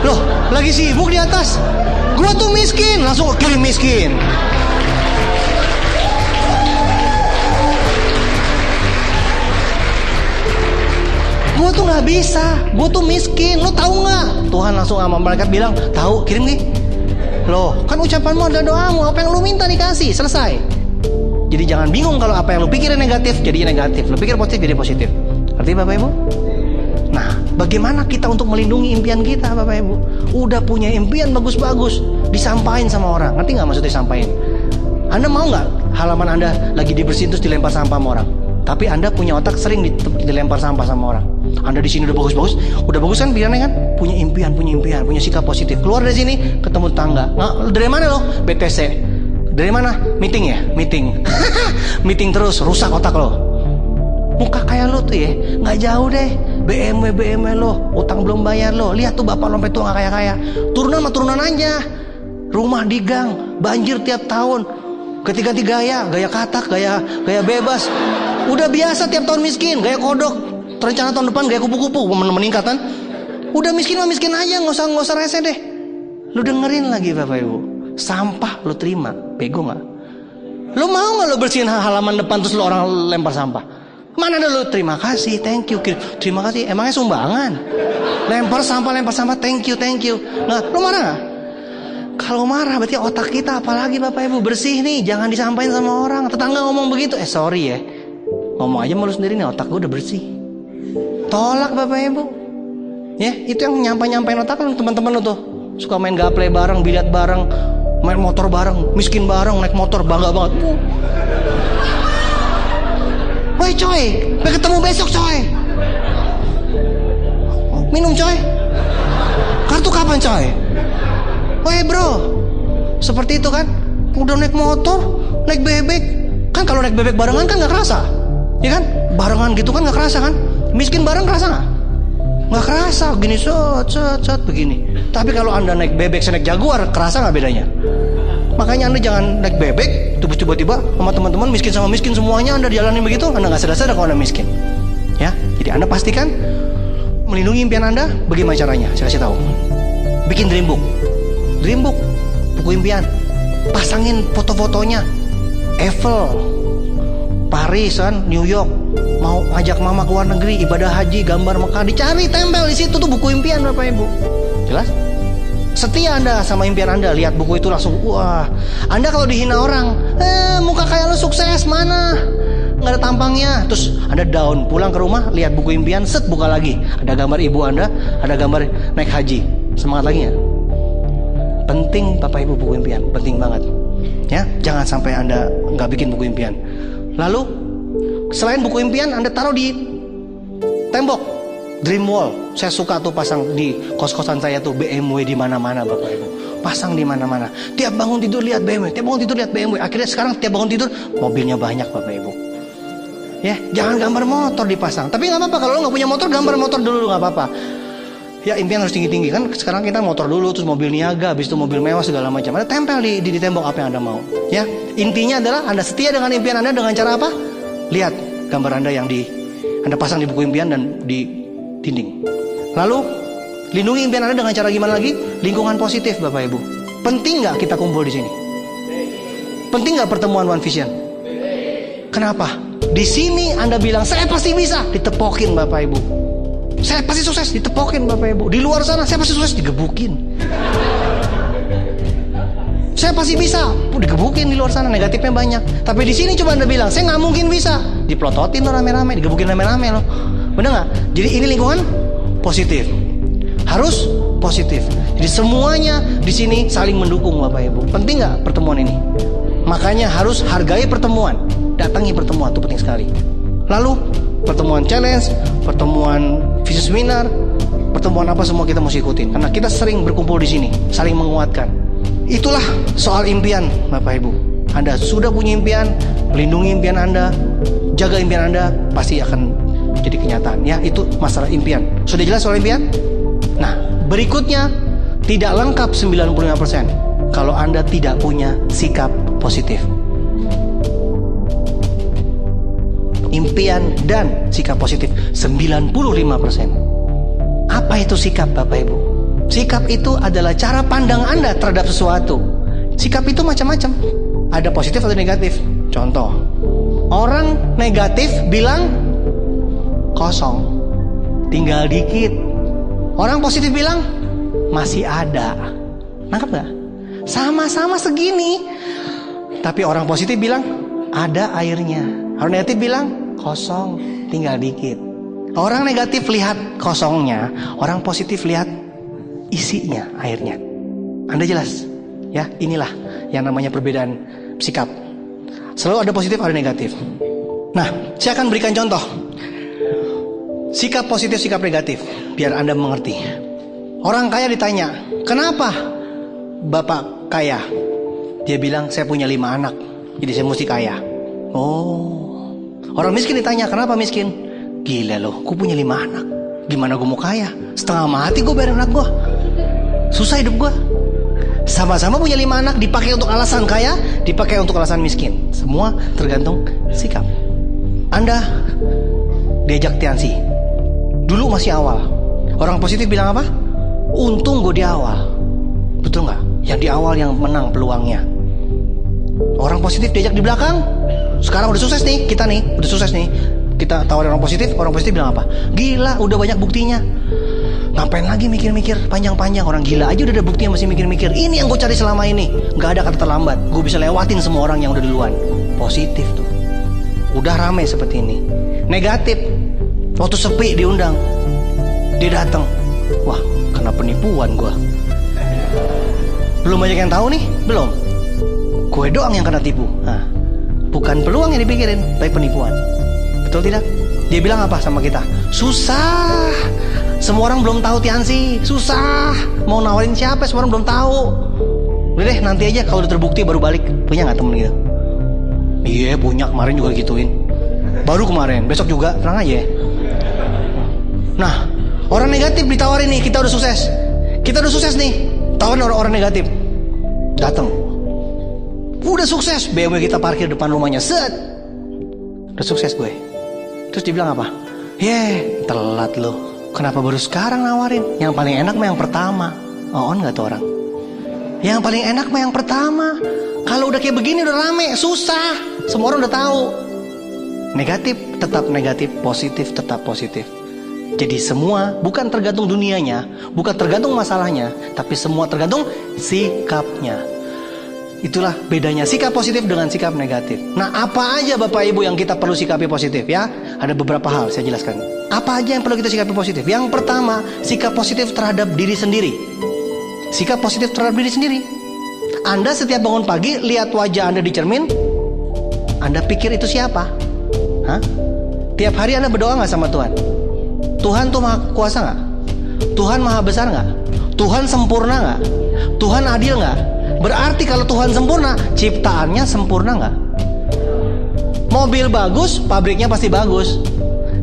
Loh, lagi sibuk di atas. Gua tuh miskin, langsung kirim miskin. Gua tuh nggak bisa, gua tuh miskin. Lo tahu nggak? Tuhan langsung sama malaikat bilang, tahu, kirim nih. Loh, kan ucapanmu ada doamu, apa yang lo minta dikasih, selesai. Jadi jangan bingung kalau apa yang lo pikirin negatif jadi negatif, lo pikir positif jadi positif. Arti Bapak Ibu? Nah, bagaimana kita untuk melindungi impian kita Bapak Ibu? Udah punya impian bagus-bagus, disampaikan sama orang. Ngerti nggak maksudnya disampaikan? Anda mau nggak halaman Anda lagi dibersihin terus dilempar sampah sama orang? Tapi Anda punya otak sering dilempar sampah sama orang. Anda di sini udah bagus-bagus, udah bagus kan pikirannya kan? Punya impian, punya sikap positif. Keluar dari sini, ketemu tetangga. Nah, dari mana lo? BTC. Dari mana? Meeting ya? Meeting. Meeting terus, rusak otak lo. Muka kayak lo tuh ya, nggak jauh deh. BMW lo, utang belum bayar lo. Lihat tuh bapak lo sampai tua nggak kaya-kaya. Turunan aja. Rumah di gang, banjir tiap tahun. Ganti-ganti gaya katak, gaya bebas. Udah biasa tiap tahun miskin, gaya kodok. Rencana tahun depan gaya kupu-kupu meningkat kan? Udah miskin aja, nggak usah rese deh. Lu dengerin lagi Bapak Ibu. Sampah lo terima, bego nggak? Lo mau nggak lo bersihin halaman depan terus lo orang lempar sampah? Mana dulu terima kasih, thank you, terima kasih. Emangnya sumbangan? Lempar sampah, thank you. Nah, lo marah nggak? Kalau marah berarti otak kita apalagi Bapak Ibu bersih nih, jangan disampaikan sama orang. Tetangga ngomong begitu, sorry ya, ngomong aja malu sendiri nih, otak gue udah bersih. Tolak Bapak Ibu. Ya, itu yang nyampai otak lo, teman-teman lo tuh suka main gaple bareng, biliar bareng, main motor bareng, miskin bareng, naik motor bangga banget. Woi coy, sampai ketemu besok coy. Minum coy. Kartu kapan coy? Woi bro, seperti itu kan? Udah naik motor, naik bebek. Kan kalau naik bebek barengan kan gak kerasa, ya kan? Barengan gitu kan gak kerasa kan? Miskin bareng kerasa gak? Gak kerasa, gini set begini. Tapi kalau Anda naik bebek, saya naik Jaguar, kerasa gak bedanya? Makanya Anda jangan naik bebek, tiba-tiba sama teman-teman miskin sama miskin semuanya Anda jalanin begitu, Anda nggak sadar kalau Anda miskin. Ya, jadi Anda pastikan melindungi impian Anda. Bagaimana caranya? Saya kasih tahu. Bikin dream book, buku impian. Pasangin foto-fotonya. Eiffel, Paris kan, New York. Mau ngajak mama ke luar negeri, ibadah haji, gambar Mekah, dicari tempel di situ tuh buku impian Bapak Ibu. Jelas? Setia Anda sama impian Anda, lihat buku itu langsung wah. Anda kalau dihina orang, muka kayak lo sukses mana? Nggak ada tampangnya. Terus Anda down, pulang ke rumah, lihat buku impian, set buka lagi. Ada gambar ibu Anda, ada gambar naik haji. Semangat lagi ya. Penting Bapak Ibu buku impian, penting banget. Ya, jangan sampai Anda nggak bikin buku impian. Lalu selain buku impian Anda taruh di tembok. Dream wall, saya suka tuh pasang di kos-kosan saya tuh BMW di mana-mana Bapak Ibu. Pasang di mana-mana. Tiap bangun tidur lihat BMW, tiap bangun tidur lihat BMW. Akhirnya sekarang tiap bangun tidur mobilnya banyak Bapak Ibu. Ya, jangan gambar motor dipasang. Tapi nggak apa-apa kalau lo nggak punya motor, gambar motor dulu nggak apa-apa. Ya impian harus tinggi-tinggi kan. Sekarang kita motor dulu, terus mobil niaga, habis itu mobil mewah segala macam. Ada tempel di tembok apa yang Anda mau. Ya, intinya adalah Anda setia dengan impian Anda dengan cara apa? Lihat gambar Anda yang Anda pasang di buku impian dan di dinding. Lalu lindungi impian Anda dengan cara gimana lagi? Lingkungan positif Bapak Ibu. Penting nggak kita kumpul di sini? Penting nggak pertemuan One Vision? Kenapa? Di sini Anda bilang saya pasti bisa, ditepokin Bapak Ibu. Saya pasti sukses, ditepokin Bapak Ibu. Di luar sana saya pasti sukses, digebukin. Saya pasti bisa, digebukin di luar sana, negatifnya banyak. Tapi di sini coba Anda bilang saya nggak mungkin bisa, diplototin tuh rame-rame, digebukin rame-rame loh. Bener nggak? Jadi ini lingkungan positif, harus positif. Jadi semuanya di sini saling mendukung Bapak Ibu. Penting nggak pertemuan ini? Makanya harus hargai pertemuan, datangi pertemuan itu penting sekali. Lalu pertemuan challenge, pertemuan vision seminar, pertemuan apa semua kita mesti ikutin. Karena kita sering berkumpul di sini, saling menguatkan. Itulah soal impian Bapak Ibu. Anda sudah punya impian, lindungi impian Anda, jaga impian Anda, pasti akan jadi kenyataan ya. Itu masalah impian. Sudah jelas soal impian? Nah, berikutnya tidak lengkap 95% kalau Anda tidak punya sikap positif. Impian dan sikap positif 95%. Apa itu sikap Bapak Ibu? Sikap itu adalah cara pandang Anda terhadap sesuatu. Sikap itu macam-macam. Ada positif atau negatif. Contoh, orang negatif bilang kosong, tinggal dikit. Orang positif bilang masih ada. Nangkep gak? Sama-sama segini, tapi orang positif bilang ada airnya. Orang negatif bilang kosong, tinggal dikit. Orang negatif lihat kosongnya, orang positif lihat isinya, airnya. Anda jelas? Ya, inilah yang namanya perbedaan sikap. Selalu ada positif, ada negatif. Nah, saya akan berikan contoh sikap positif, sikap negatif, biar Anda mengerti. Orang kaya ditanya, kenapa Bapak kaya? Dia bilang, saya punya 5 anak, jadi saya mesti kaya. Oh. Orang miskin ditanya, kenapa miskin? Gila loh, gue punya 5 anak, gimana gue mau kaya? Setengah mati gue bayar anak gue, susah hidup gue. Sama-sama punya 5 anak, dipakai untuk alasan kaya, dipakai untuk alasan miskin. Semua tergantung sikap. Anda diajak Tiansi, dulu masih awal. Orang positif bilang apa? Untung gue di awal. Betul nggak? Yang di awal yang menang peluangnya. Orang positif diajak di belakang. Sekarang udah sukses nih, kita nih udah sukses nih. Kita tawarin orang positif bilang apa? Gila, udah banyak buktinya. Ngapain lagi mikir-mikir panjang-panjang? Orang gila aja udah ada buktinya masih mikir-mikir. Ini yang gue cari selama ini. Nggak ada kata terlambat. Gue bisa lewatin semua orang yang udah duluan. Positif tuh. Udah rame seperti ini. Negatif, waktu sepi diundang, dia datang. Wah, kena penipuan gue. Belum banyak yang tahu nih, belum. Gue doang yang kena tipu. Nah, bukan peluang yang dipikirin, tapi penipuan. Betul tidak? Dia bilang apa sama kita? Susah. Semua orang belum tahu Tiansi. Susah. Mau nawarin siapa? Semua orang belum tahu. Udah deh, nanti aja kalau udah terbukti baru balik. Punya nggak temen gitu? Iya, punya. Kemarin juga gituin. Baru kemarin, besok juga. Tenang aja. Nah, orang negatif ditawarin nih, kita udah sukses. Kita udah sukses nih. Tawarin orang-orang negatif. Datang. Udah sukses, BMW kita parkir depan rumahnya. Set. Udah sukses gue. Terus dibilang apa? Telat lo. Kenapa baru sekarang nawarin? Yang paling enak mah yang pertama. On gak tuh orang? Yang paling enak mah yang pertama. Kalau udah kayak begini udah rame, susah. Semua orang udah tahu. Negatif tetap negatif, positif tetap positif. Jadi semua bukan tergantung dunianya, bukan tergantung masalahnya, tapi semua tergantung sikapnya. Itulah bedanya sikap positif dengan sikap negatif. Nah, apa aja Bapak Ibu yang kita perlu sikapi positif ya? Ada beberapa hal saya jelaskan. Apa aja yang perlu kita sikapi positif? Yang pertama, sikap positif terhadap diri sendiri. Sikap positif terhadap diri sendiri. Anda setiap bangun pagi lihat wajah Anda di cermin, Anda pikir itu siapa? Hah? Tiap hari Anda berdoa nggak sama Tuhan? Tuhan tuh maha kuasa nggak? Tuhan maha besar nggak? Tuhan sempurna nggak? Tuhan adil nggak? Berarti kalau Tuhan sempurna, ciptaannya sempurna nggak? Mobil bagus, pabriknya pasti bagus.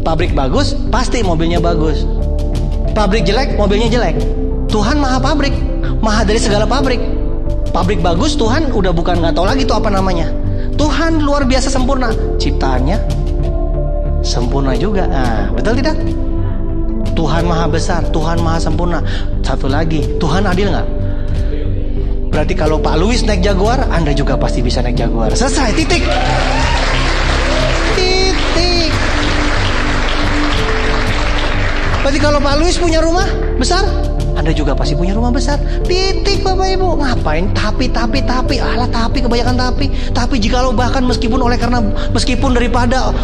Pabrik bagus, pasti mobilnya bagus. Pabrik jelek, mobilnya jelek. Tuhan maha pabrik, maha dari segala pabrik. Pabrik bagus, Tuhan udah bukan nggak tahu lagi tuh apa namanya. Tuhan luar biasa sempurna, ciptaannya sempurna juga. Nah, betul tidak? Tuhan maha besar, Tuhan maha sempurna. Satu lagi, Tuhan adil nggak? Berarti kalau Pak Luis naik Jaguar, Anda juga pasti bisa naik Jaguar. Selesai, titik. Titik. Berarti kalau Pak Luis punya rumah besar, Anda juga pasti punya rumah besar. Titik, Bapak Ibu. Ngapain tapi alah, tapi kebanyakan tapi jikalau bahkan meskipun daripada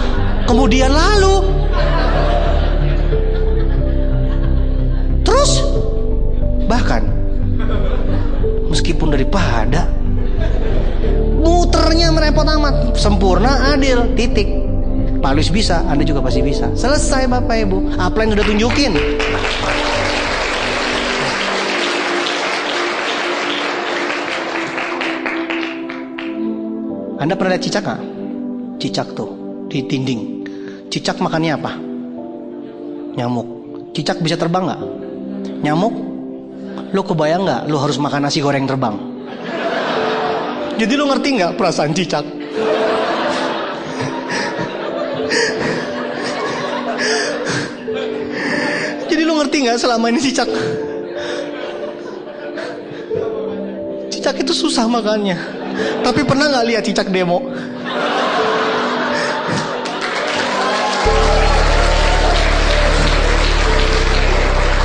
kemudian lalu. Terus bahkan meskipun daripada, muternya merepot amat. Sempurna, adil, titik. Pak Luis bisa, Anda juga pasti bisa. Selesai, Bapak Ibu. Apa yang udah tunjukin? Anda pernah lihat cicak nggak? Cicak tuh di dinding. Cicak makannya apa? Nyamuk. Cicak bisa terbang nggak? Nyamuk? Lo kebayang nggak? Lo harus makan nasi goreng terbang. Jadi lo ngerti nggak perasaan cicak? Jadi lo ngerti nggak selama ini cicak itu susah makannya. Tapi pernah nggak lihat cicak demo?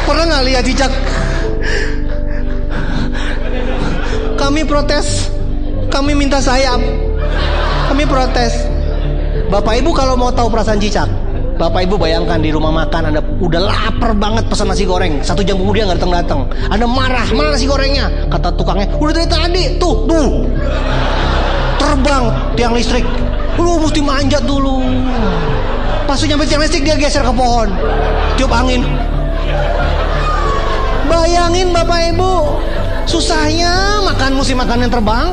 Pernah nggak lihat cicak? Kami protes, kami minta sayap, kami protes. Bapak Ibu kalau mau tahu perasaan cicak, Bapak Ibu bayangkan di rumah makan Anda udah lapar banget pesan nasi goreng, 1 jam kemudian nggak datang. Anda marah, mana nasi gorengnya? Kata tukangnya, udah dari tadi, tuh, terbang tiang listrik. Lu mesti manjat dulu. Pas nyampe tiang listrik dia geser ke pohon, tiup angin. Bayangin Bapak Ibu, susahnya mesti makan yang terbang.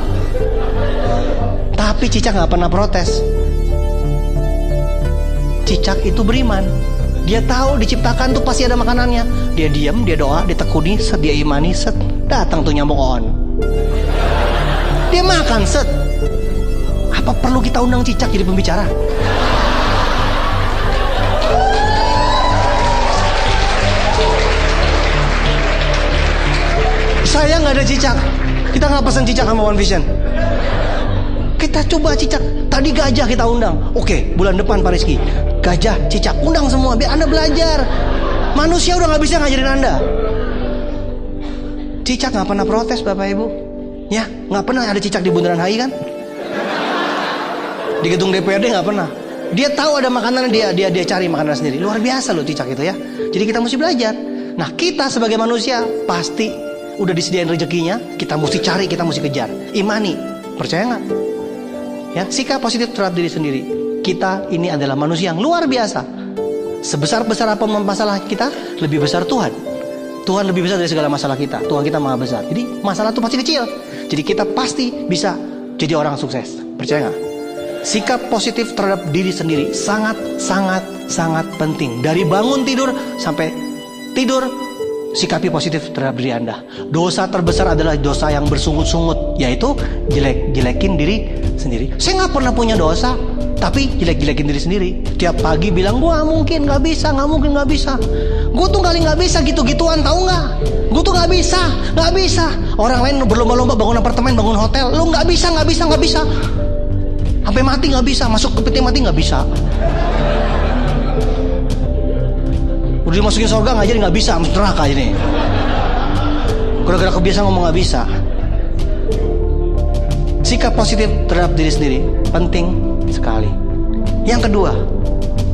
Tapi cicak nggak pernah protes. Cicak itu beriman. Dia tahu diciptakan tuh pasti ada makanannya. Dia diam, dia doa, dia tekuni, dia imani, datang tuh nyamuk on. Dia makan, Apa perlu kita undang cicak jadi pembicara? Saya nggak ada cicak. Kita nggak pesan cicak sama One Vision. Kita coba cicak. Tadi gajah kita undang. Oke, bulan depan Pak Rizky, gajah, cicak, undang semua biar Anda belajar. Manusia udah nggak bisa ngajarin Anda. Cicak nggak pernah protes, Bapak Ibu. Ya, nggak pernah ada cicak di Bundaran HI kan? Di gedung DPRD nggak pernah. Dia tahu ada makanan, dia cari makanan sendiri. Luar biasa loh cicak itu ya. Jadi kita mesti belajar. Nah, kita sebagai manusia pasti udah disediain rezekinya. Kita mesti cari, kita mesti kejar. Imani, percaya nggak? Ya, sikap positif terhadap diri sendiri. Kita ini adalah manusia yang luar biasa. Sebesar-besar apapun masalah kita, lebih besar Tuhan. Tuhan lebih besar dari segala masalah kita. Tuhan kita maha besar. Jadi masalah itu pasti kecil. Jadi kita pasti bisa jadi orang sukses. Percaya nggak? Sikap positif terhadap diri sendiri sangat penting. Dari bangun tidur sampai tidur, sikapi positif terhadap diri Anda. Dosa terbesar adalah dosa yang bersungut-sungut, yaitu jelekin diri sendiri. Saya nggak pernah punya dosa, tapi jelek-jelekin diri sendiri. Tiap pagi bilang, gua mungkin nggak bisa. Gue tuh kali nggak bisa gitu-gituan, tahu nggak? Gue tuh nggak bisa. Orang lain berlomba-lomba bangun apartemen, bangun hotel, lu nggak bisa. Sampai mati nggak bisa, masuk ke peti mati nggak bisa. Udah dimasukin surga nggak jadi, nggak bisa, masuk neraka ini. Gara-gara kebiasaan ngomong nggak bisa. Sikap positif terhadap diri sendiri penting sekali. Yang kedua,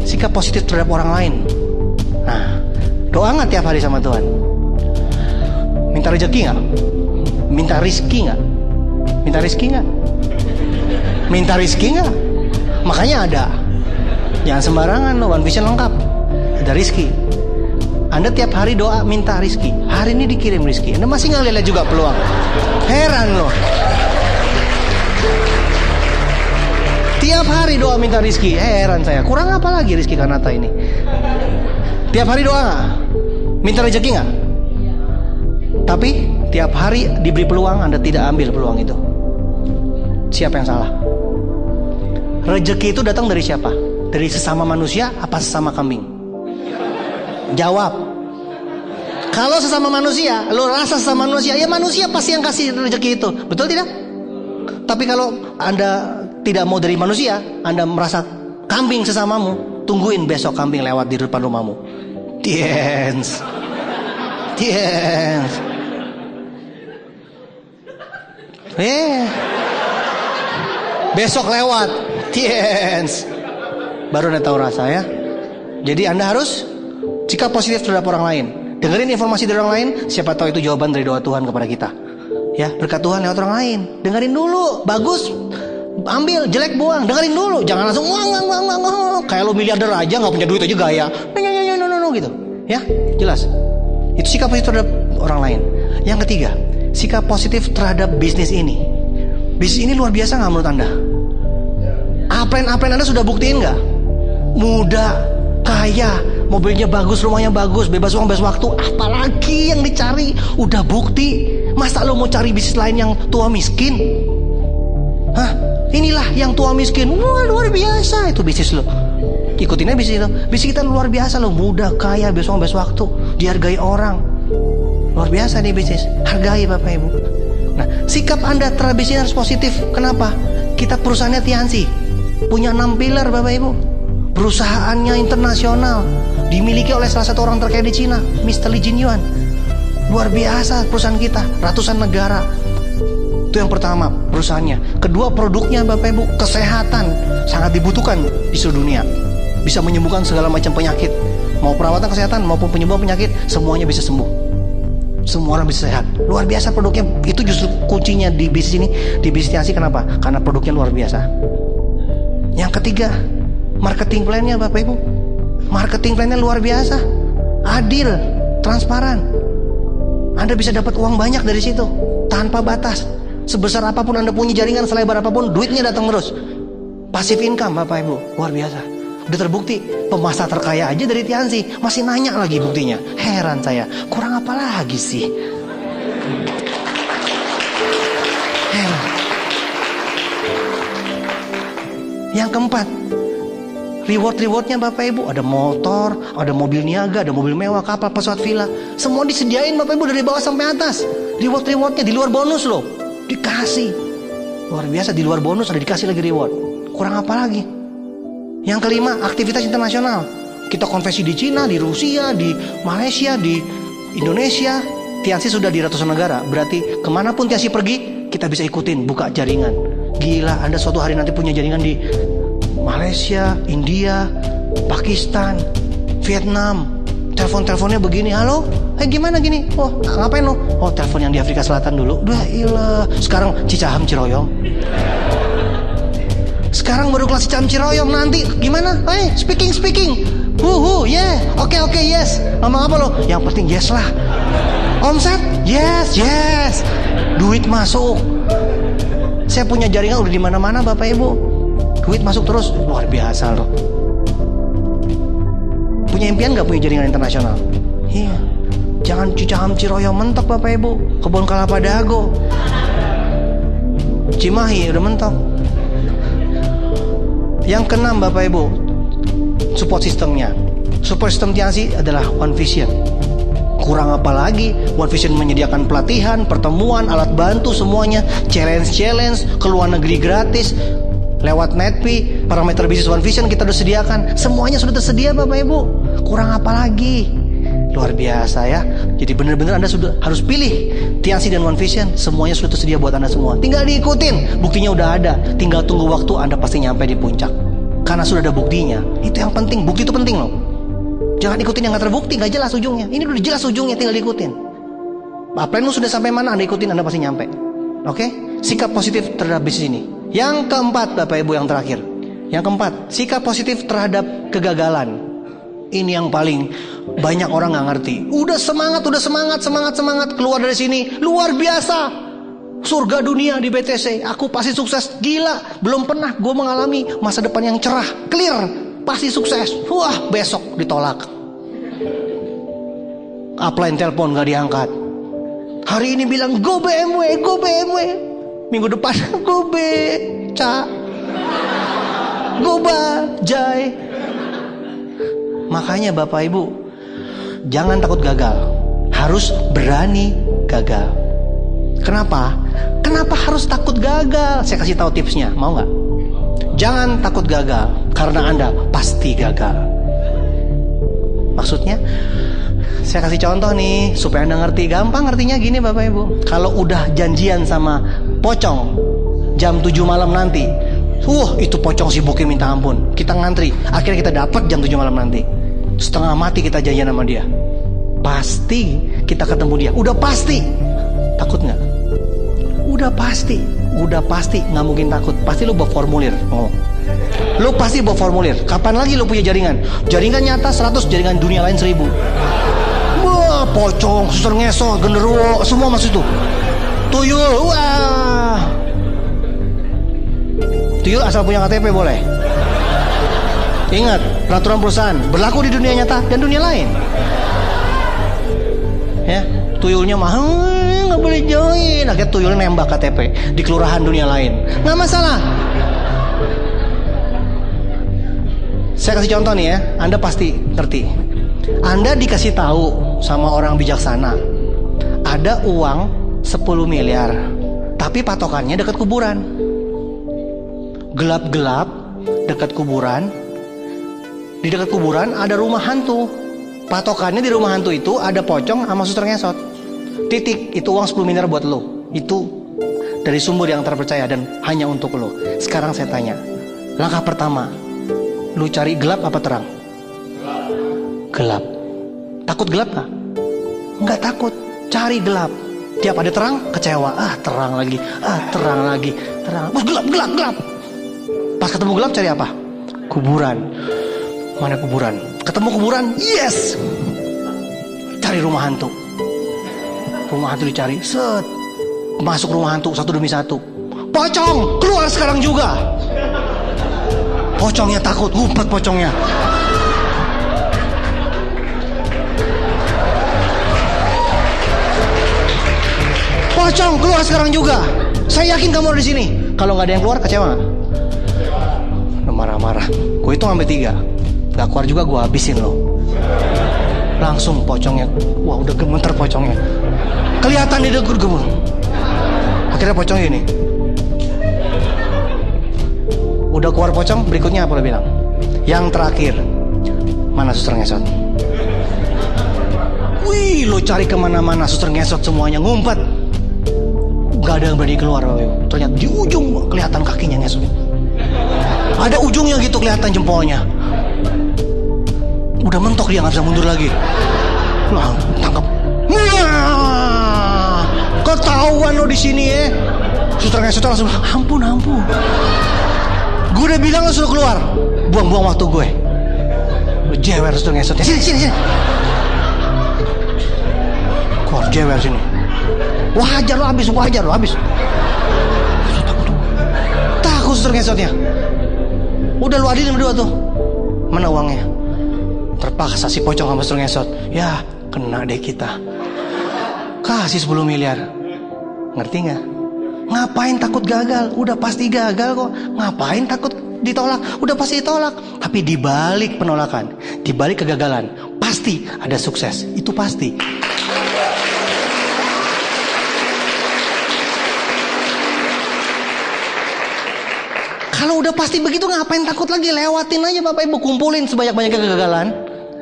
sikap positif terhadap orang lain. Nah, doa nggak tiap hari sama Tuhan? Minta rezeki nggak? Minta rizki nggak? Minta rizki nggak? Makanya ada. Jangan sembarangan loh, One Vision lengkap. Ada rizki. Anda tiap hari doa minta rizki, hari ini dikirim rizki, Anda masih nggak lihat juga peluang. Heran loh. Tiap hari doa minta rizki, heran saya. Kurang apa lagi Rizky Kanata ini? Tiap hari doa nggak? Minta rezeki nggak? Tapi tiap hari diberi peluang, Anda tidak ambil peluang itu. Siapa yang salah? Rezeki itu datang dari siapa? Dari sesama manusia apa sesama kambing? Jawab. Kalau sesama manusia, lo rasa sesama manusia, ya manusia pasti yang kasih rezeki itu. Betul tidak? Tapi kalau Anda tidak mau dari manusia, Anda merasa kambing sesamamu, tungguin besok kambing lewat di depan rumahmu. Tiens. Besok lewat. Tiens. Baru Anda tahu rasa ya. Jadi Anda harus sikap positif terhadap orang lain. Dengerin informasi dari orang lain, siapa tahu itu jawaban dari doa Tuhan kepada kita. Ya, berkat Tuhan lewat orang lain. Dengerin dulu, bagus, ambil, jelek buang. Dengerin dulu, jangan langsung wang. Kayak lo miliarder aja, nggak punya duit aja gaya. No, gitu. Ya, jelas. Itu sikap positif terhadap orang lain. Yang ketiga, sikap positif terhadap bisnis ini. Bisnis ini luar biasa nggak menurut Anda? Apa yang Anda sudah buktiin nggak? Muda, kaya, mobilnya bagus, rumahnya bagus, bebas uang, bebas waktu. Apalagi yang dicari? Udah bukti. Masa lo mau cari bisnis lain yang tua miskin? Hah? Inilah yang tua miskin. Wah, luar biasa itu bisnis lo. Ikutin aja bisnis itu. Bisnis kita luar biasa lo. Muda, kaya, bebas uang, bebas waktu, dihargai orang. Luar biasa nih bisnis. Hargai Bapak Ibu. Nah, sikap Anda terhadap bisnis harus positif. Kenapa? Kita perusahaannya Tianxi, punya 6 pilar Bapak Ibu. Perusahaannya internasional, dimiliki oleh salah satu orang terkaya di Cina, Mr. Li Jinyuan. Luar biasa perusahaan kita, ratusan negara. Itu yang pertama, perusahaannya. Kedua, produknya Bapak Ibu, kesehatan sangat dibutuhkan di seluruh dunia. Bisa menyembuhkan segala macam penyakit. Mau perawatan kesehatan maupun penyembuhan penyakit, semuanya bisa sembuh. Semua orang bisa sehat. Luar biasa produknya. Itu justru kuncinya di bisnis ini, di bisnis Tianxi. Kenapa? Karena produknya luar biasa. Yang ketiga, marketing plan-nya Bapak Ibu. Marketing plan-nya luar biasa. Adil, transparan. Anda bisa dapat uang banyak dari situ tanpa batas. Sebesar apapun Anda punya jaringan, selebar apapun, duitnya datang terus. Passive income Bapak Ibu, luar biasa. Udah terbukti, pemasar terkaya aja dari Tianxi masih nanya lagi buktinya. Heran saya, kurang apa lagi sih? Heran. Yang keempat, rewardnya Bapak Ibu. Ada motor, ada mobil niaga, ada mobil mewah, kapal, pesawat, villa. Semua disediain Bapak Ibu dari bawah sampai atas. Rewardnya di luar bonus loh. Dikasih. Luar biasa, di luar bonus ada dikasih lagi reward. Kurang apa lagi? Yang kelima, aktivitas internasional. Kita konvensi di Cina, di Rusia, di Malaysia, di Indonesia. Tianxi sudah di ratusan negara. Berarti kemanapun Tianxi pergi, kita bisa ikutin, buka jaringan. Gila, Anda suatu hari nanti punya jaringan di Malaysia, India, Pakistan, Vietnam. Telepon-teleponnya begini, halo, gimana gini? Oh, ngapain lo? Oh, telepon yang di Afrika Selatan dulu. Udah, ilah. Sekarang Cicahem Ciroyong. Sekarang baru kelas Cicahem Ciroyong. Nanti gimana? Speaking. Yeah. Oke, yes. Ngomong apa lo? Yang penting yes lah. Omset? Yes. Duit masuk. Saya punya jaringan udah di mana-mana Bapak Ibu. Duit masuk terus, luar biasa loh. Punya impian gak punya jaringan internasional? Iya. Jangan Cicahem Ciroyong mentok Bapak Ibu. Kebun Kelapa Dago, Cimahi udah mentok. Yang keenam Bapak Ibu, support sistemnya. Support system Tianxi adalah One Vision. Kurang apa lagi? One Vision menyediakan pelatihan, pertemuan, alat bantu semuanya, challenge, ke luar negeri gratis. Lewat Netpi, parameter bisnis One Vision kita udah sediakan. Semuanya sudah tersedia Bapak Ibu. Kurang apa lagi? Luar biasa ya. Jadi benar-benar Anda sudah harus pilih Tianxi dan One Vision. Semuanya sudah tersedia buat Anda semua. Tinggal diikutin. Buktinya udah ada. Tinggal tunggu waktu, Anda pasti nyampe di puncak. Karena sudah ada buktinya. Itu yang penting. Bukti itu penting loh. Jangan ikutin yang gak terbukti, gak jelas ujungnya. Ini udah jelas ujungnya, tinggal diikutin. Plan lu sudah sampai mana, Anda ikutin, Anda pasti nyampe. Oke? Sikap positif terhadap bisnis ini. Yang keempat Bapak Ibu, yang terakhir. Yang keempat, sikap positif terhadap kegagalan. Ini yang paling banyak orang nggak ngerti. Udah semangat keluar dari sini, luar biasa. Surga dunia di BTC, aku pasti sukses. Gila, belum pernah gue mengalami masa depan yang cerah, clear, pasti sukses. Wah, besok ditolak. Upline telepon gak diangkat. Hari ini bilang go BMW. Minggu depan go beca, go bajai. Makanya Bapak Ibu, jangan takut gagal, harus berani gagal. Kenapa? Kenapa harus takut gagal? Saya kasih tahu tipsnya, mau nggak? Jangan takut gagal, karena Anda pasti gagal. Maksudnya, saya kasih contoh nih, supaya Anda ngerti. Gampang ngertinya gini Bapak Ibu. Kalau udah janjian sama pocong jam 7 malam nanti, itu pocong sibuknya minta ampun. Kita ngantri, akhirnya kita dapat jam 7 malam nanti. Setengah mati kita janjian sama dia. Pasti kita ketemu dia, udah pasti. Takut nggak? Udah pasti nggak mungkin takut. Pasti lu bawa formulir. Lu pasti bawa formulir. Kapan lagi lu punya jaringan? Jaringan nyata 100, jaringan dunia lain 1000. Wah, pocong, suster ngeso, genderuwo, semua masuk tuh. Tuyul, wah. Tuyul asal punya KTP boleh. Ingat, peraturan perusahaan berlaku di dunia nyata dan dunia lain. Ya, tuyulnya mahal, nggak boleh join. Akhirnya tuyulnya nembak KTP di kelurahan dunia lain. Nggak masalah. Saya kasih contoh nih ya, Anda pasti ngerti. Anda dikasih tahu sama orang bijaksana, ada uang 10 miliar, tapi patokannya dekat kuburan. Gelap-gelap dekat kuburan. Di dekat kuburan ada rumah hantu. Patokannya di rumah hantu itu ada pocong sama suster ngesot. Titik, itu uang 10 miliar buat lo. Itu dari sumber yang terpercaya dan hanya untuk lo. Sekarang saya tanya, langkah pertama, lu cari gelap apa terang? Gelap. Takut gelap gak? Nggak takut, cari gelap. Tiap ada terang, kecewa. Terang lagi, terang. Mas gelap. Pas ketemu gelap cari apa? Kuburan. Mana kuburan? Ketemu kuburan, yes. Cari rumah hantu. Rumah hantu dicari, set. Masuk rumah hantu satu demi satu. Pocong, keluar sekarang juga. Pocongnya takut, ngumpet pocongnya. Pocong, keluar sekarang juga. Saya yakin kamu ada di sini. Kalau nggak ada yang keluar, kecewa nggak? Marah-marah. Gue itu sampai 3. Gak keluar juga gue habisin lo. Langsung pocongnya, wah udah gemeter pocongnya. Kelihatan dia gemeter. Akhirnya pocongnya ini. Udah keluar pocong, berikutnya apa lo bilang? Yang terakhir, mana suster ngesot? Wih, lo cari kemana-mana, suster ngesot semuanya ngumpet. Gak ada yang berani keluar. Ternyata di ujung kelihatan kakinya ngesot. Ada ujungnya gitu, kelihatan jempolnya. Udah mentok dia, nggak bisa mundur lagi. Lah, tangkap. Wah, ketahuan lo di sini ya. Suster ngesot langsung, ampun. Gue udah bilang lo suruh keluar. Buang-buang waktu gue. Lo jewer suster ngesotnya. Sini. Keluar jewer sini. Wajar lo habis. Takut suster ngesotnya. Udah lu adilin berdua tuh. Mana uangnya? Terpaksa si pocong sama suster ngesot. Ya, kena deh kita. Kasih 10 miliar. Ngerti gak? Ngapain takut gagal? Udah pasti gagal kok. Ngapain takut ditolak? Udah pasti ditolak. Tapi dibalik penolakan, dibalik kegagalan, pasti ada sukses. Itu pasti. Kalau udah pasti begitu, ngapain takut lagi? Lewatin aja Bapak Ibu, kumpulin sebanyak-banyaknya kegagalan.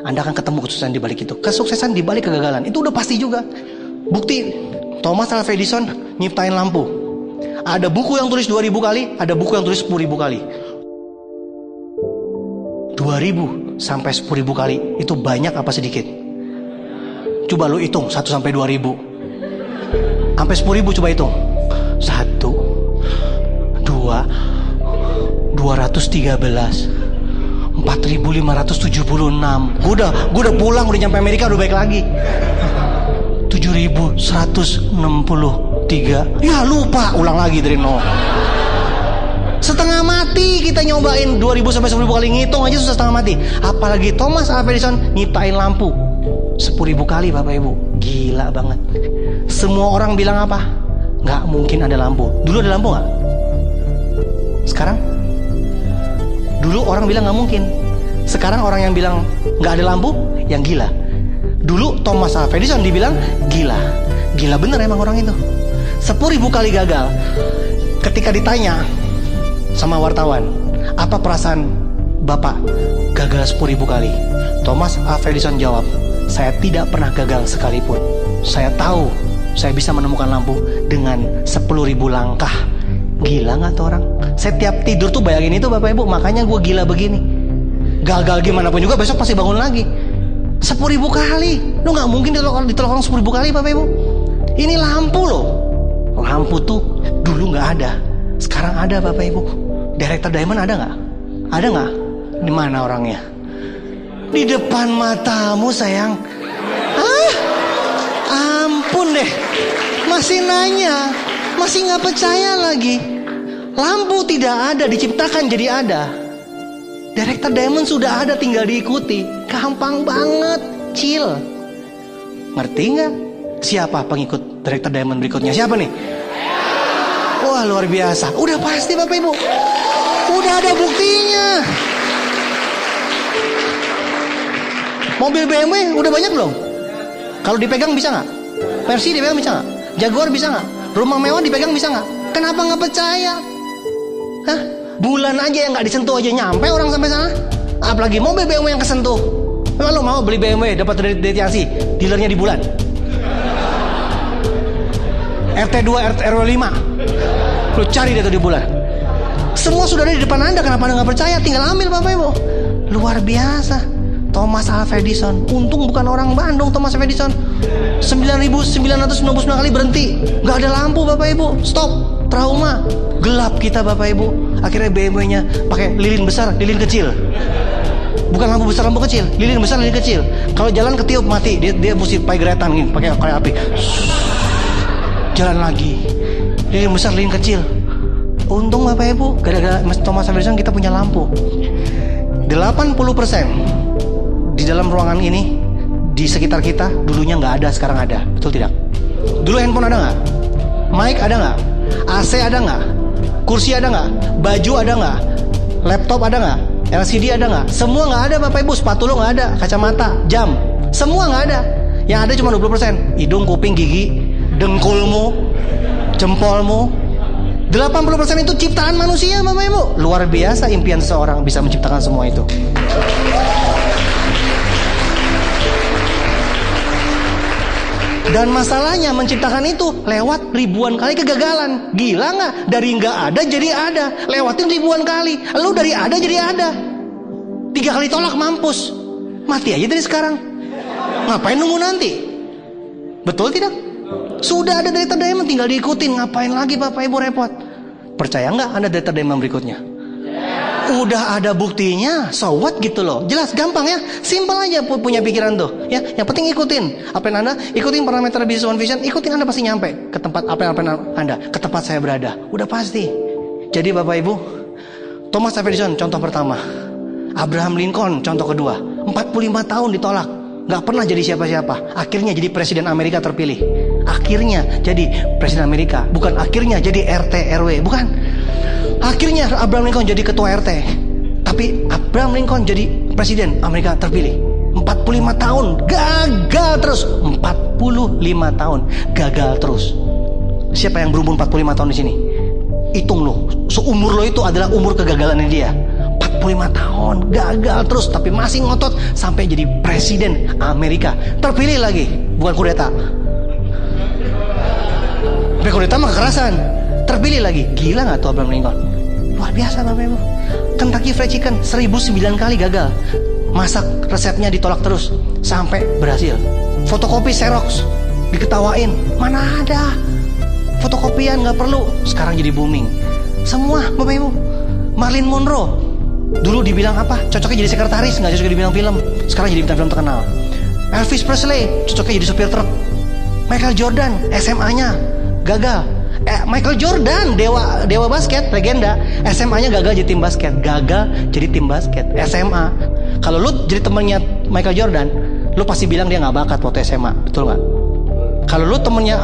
Anda akan ketemu kesuksesan di balik itu. Kesuksesan di balik kegagalan itu udah pasti juga. Bukti, Thomas Alva Edison nyiptain lampu. Ada buku yang tulis 2000 kali, ada buku yang tulis 10.000 kali. 2000 sampai 10.000 kali itu banyak apa sedikit? Coba lu hitung 1 sampai 2000. Sampai 10.000 coba hitung. 1 2 213 4.576. Gue udah pulang, udah nyampe Amerika, udah baik lagi. 7.163. Ya lupa, ulang lagi dari nol. Setengah mati kita nyobain 2.000 sampai 10.000 kali ngitung aja susah setengah mati. Apalagi Thomas Alva Edison nyiptain lampu 10.000 kali Bapak Ibu. Gila banget. Semua orang bilang apa? Nggak mungkin ada lampu. Dulu ada lampu nggak? Sekarang? Dulu orang bilang nggak mungkin. Sekarang orang yang bilang nggak ada lampu yang gila. Dulu Thomas Alva Edison dibilang gila. Gila bener emang orang itu. 10.000 kali gagal. Ketika ditanya sama wartawan, apa perasaan Bapak gagal 10.000 kali? Thomas Alva Edison jawab, saya tidak pernah gagal sekalipun. Saya tahu saya bisa menemukan lampu dengan 10.000 langkah. Gila gak tuh orang? Saya tiap tidur tuh bayangin itu Bapak Ibu. Makanya gue gila begini. Gagal gimana pun juga besok pasti bangun lagi. 10.000 kali. Lu gak mungkin ditolak orang 10.000 kali Bapak Ibu. Ini lampu loh. Lampu tuh dulu gak ada, sekarang ada Bapak Ibu. Director Diamond ada gak? Ada gak? Di mana orangnya? Di depan matamu sayang. Hah? Ampun deh. Masih nanya, masih gak percaya lagi. Lampu tidak ada, diciptakan jadi ada. Director Diamond sudah ada, tinggal diikuti. Gampang banget, chill. Ngerti gak? Siapa pengikut Director Diamond berikutnya? Siapa nih? Wah luar biasa. Udah pasti Bapak Ibu. Udah ada buktinya. Mobil BMW udah banyak belum? Kalau dipegang bisa gak? Mercy dipegang bisa gak? Jaguar bisa gak? Rumah mewah dipegang bisa gak? Kenapa gak percaya? Hah? Bulan aja yang gak disentuh aja nyampe orang sampai sana. Apalagi mobil BMW yang kesentuh. Lalu mau beli BMW dapat dari Tiansi, dealernya di bulan. RT2, RW5. Lu cari dia tuh di bulan. Semua sudah ada di depan Anda. Kenapa Anda gak percaya? Tinggal ambil Bapak Ibu. Luar biasa. Thomas Alva Edison. Untung bukan orang Bandung Thomas Alva Edison. 9.999 kali berhenti. Gak ada lampu Bapak Ibu. Stop. Trauma. Gelap kita Bapak Ibu. Akhirnya BMW-nya pakai lilin besar, lilin kecil. Bukan lampu besar, lampu kecil. Lilin besar, lilin kecil. Kalau jalan ketiup mati. Dia mesti pakai geretan nih, pakai api. Jalan lagi. Lilin besar, lilin kecil. Untung Bapak Ibu, gara-gara Thomas Alva Edison kita punya lampu. 80% di dalam ruangan ini, di sekitar kita, dulunya nggak ada, sekarang ada. Betul tidak? Dulu handphone ada nggak? Mic ada nggak? AC ada nggak? Kursi ada nggak? Baju ada nggak? Laptop ada nggak? LCD ada nggak? Semua nggak ada Bapak Ibu. Sepatu lo nggak ada, kacamata, jam, semua nggak ada. Yang ada cuma 20%. Hidung, kuping, gigi, dengkulmu, jempolmu. 80% itu ciptaan manusia Bapak Ibu. Luar biasa impian seorang bisa menciptakan semua itu. Dan masalahnya menciptakan itu lewat ribuan kali kegagalan. Gila nggak? Dari nggak ada jadi ada. Lewatin ribuan kali. Lalu dari ada jadi ada. 3 kali tolak mampus. Mati aja dari sekarang. Ngapain nunggu nanti? Betul tidak? Sudah ada Director Diamond, tinggal diikutin. Ngapain lagi Bapak Ibu repot? Percaya nggak Anda Director Diamond berikutnya? Udah ada buktinya, so what gitu loh. Jelas, gampang ya, simpel aja punya pikiran tuh ya. Yang penting ikutin apa yang Anda ikutin, parameter Business One Vision, ikutin, Anda pasti nyampe ke tempat apa yang Anda, ke tempat saya berada. Udah pasti. Jadi Bapak Ibu, Thomas Alva Edison contoh pertama, Abraham Lincoln contoh kedua. 45 tahun ditolak, nggak pernah jadi siapa-siapa. Akhirnya jadi presiden Amerika terpilih. Akhirnya jadi presiden Amerika, bukan akhirnya jadi RT RW, bukan. Akhirnya Abraham Lincoln jadi ketua RT, tapi Abraham Lincoln jadi presiden Amerika terpilih. 45 tahun gagal terus. 45 tahun gagal terus. Siapa yang berumur 45 tahun di sini? Hitung lo, seumur lo itu adalah umur kegagalannya dia. 45 tahun gagal terus, tapi masih ngotot sampai jadi presiden Amerika. Terpilih lagi, bukan kudeta. Kudeta mah kekerasan. Terpilih lagi. Gila gak tuh Abraham Lincoln? Luar biasa Bapak Ibu. Kentucky Fried Chicken 1009 kali gagal. Masak resepnya ditolak terus sampai berhasil. Fotokopi Xerox diketawain. Mana ada, fotokopian gak perlu. Sekarang jadi booming. Semua Bapak Ibu. Marilyn Monroe Dulu dibilang apa? Cocoknya jadi sekretaris, nggak cocok dibilang film. Sekarang jadi bintang film terkenal. Elvis Presley cocoknya jadi supir truk. Michael Jordan SMA-nya gagal. Michael Jordan dewa basket, legenda. SMA-nya gagal jadi tim basket. Gagal jadi tim basket SMA. Kalau lu jadi temennya Michael Jordan, lu pasti bilang dia nggak bakat waktu SMA, betul nggak? Kalau lu temennya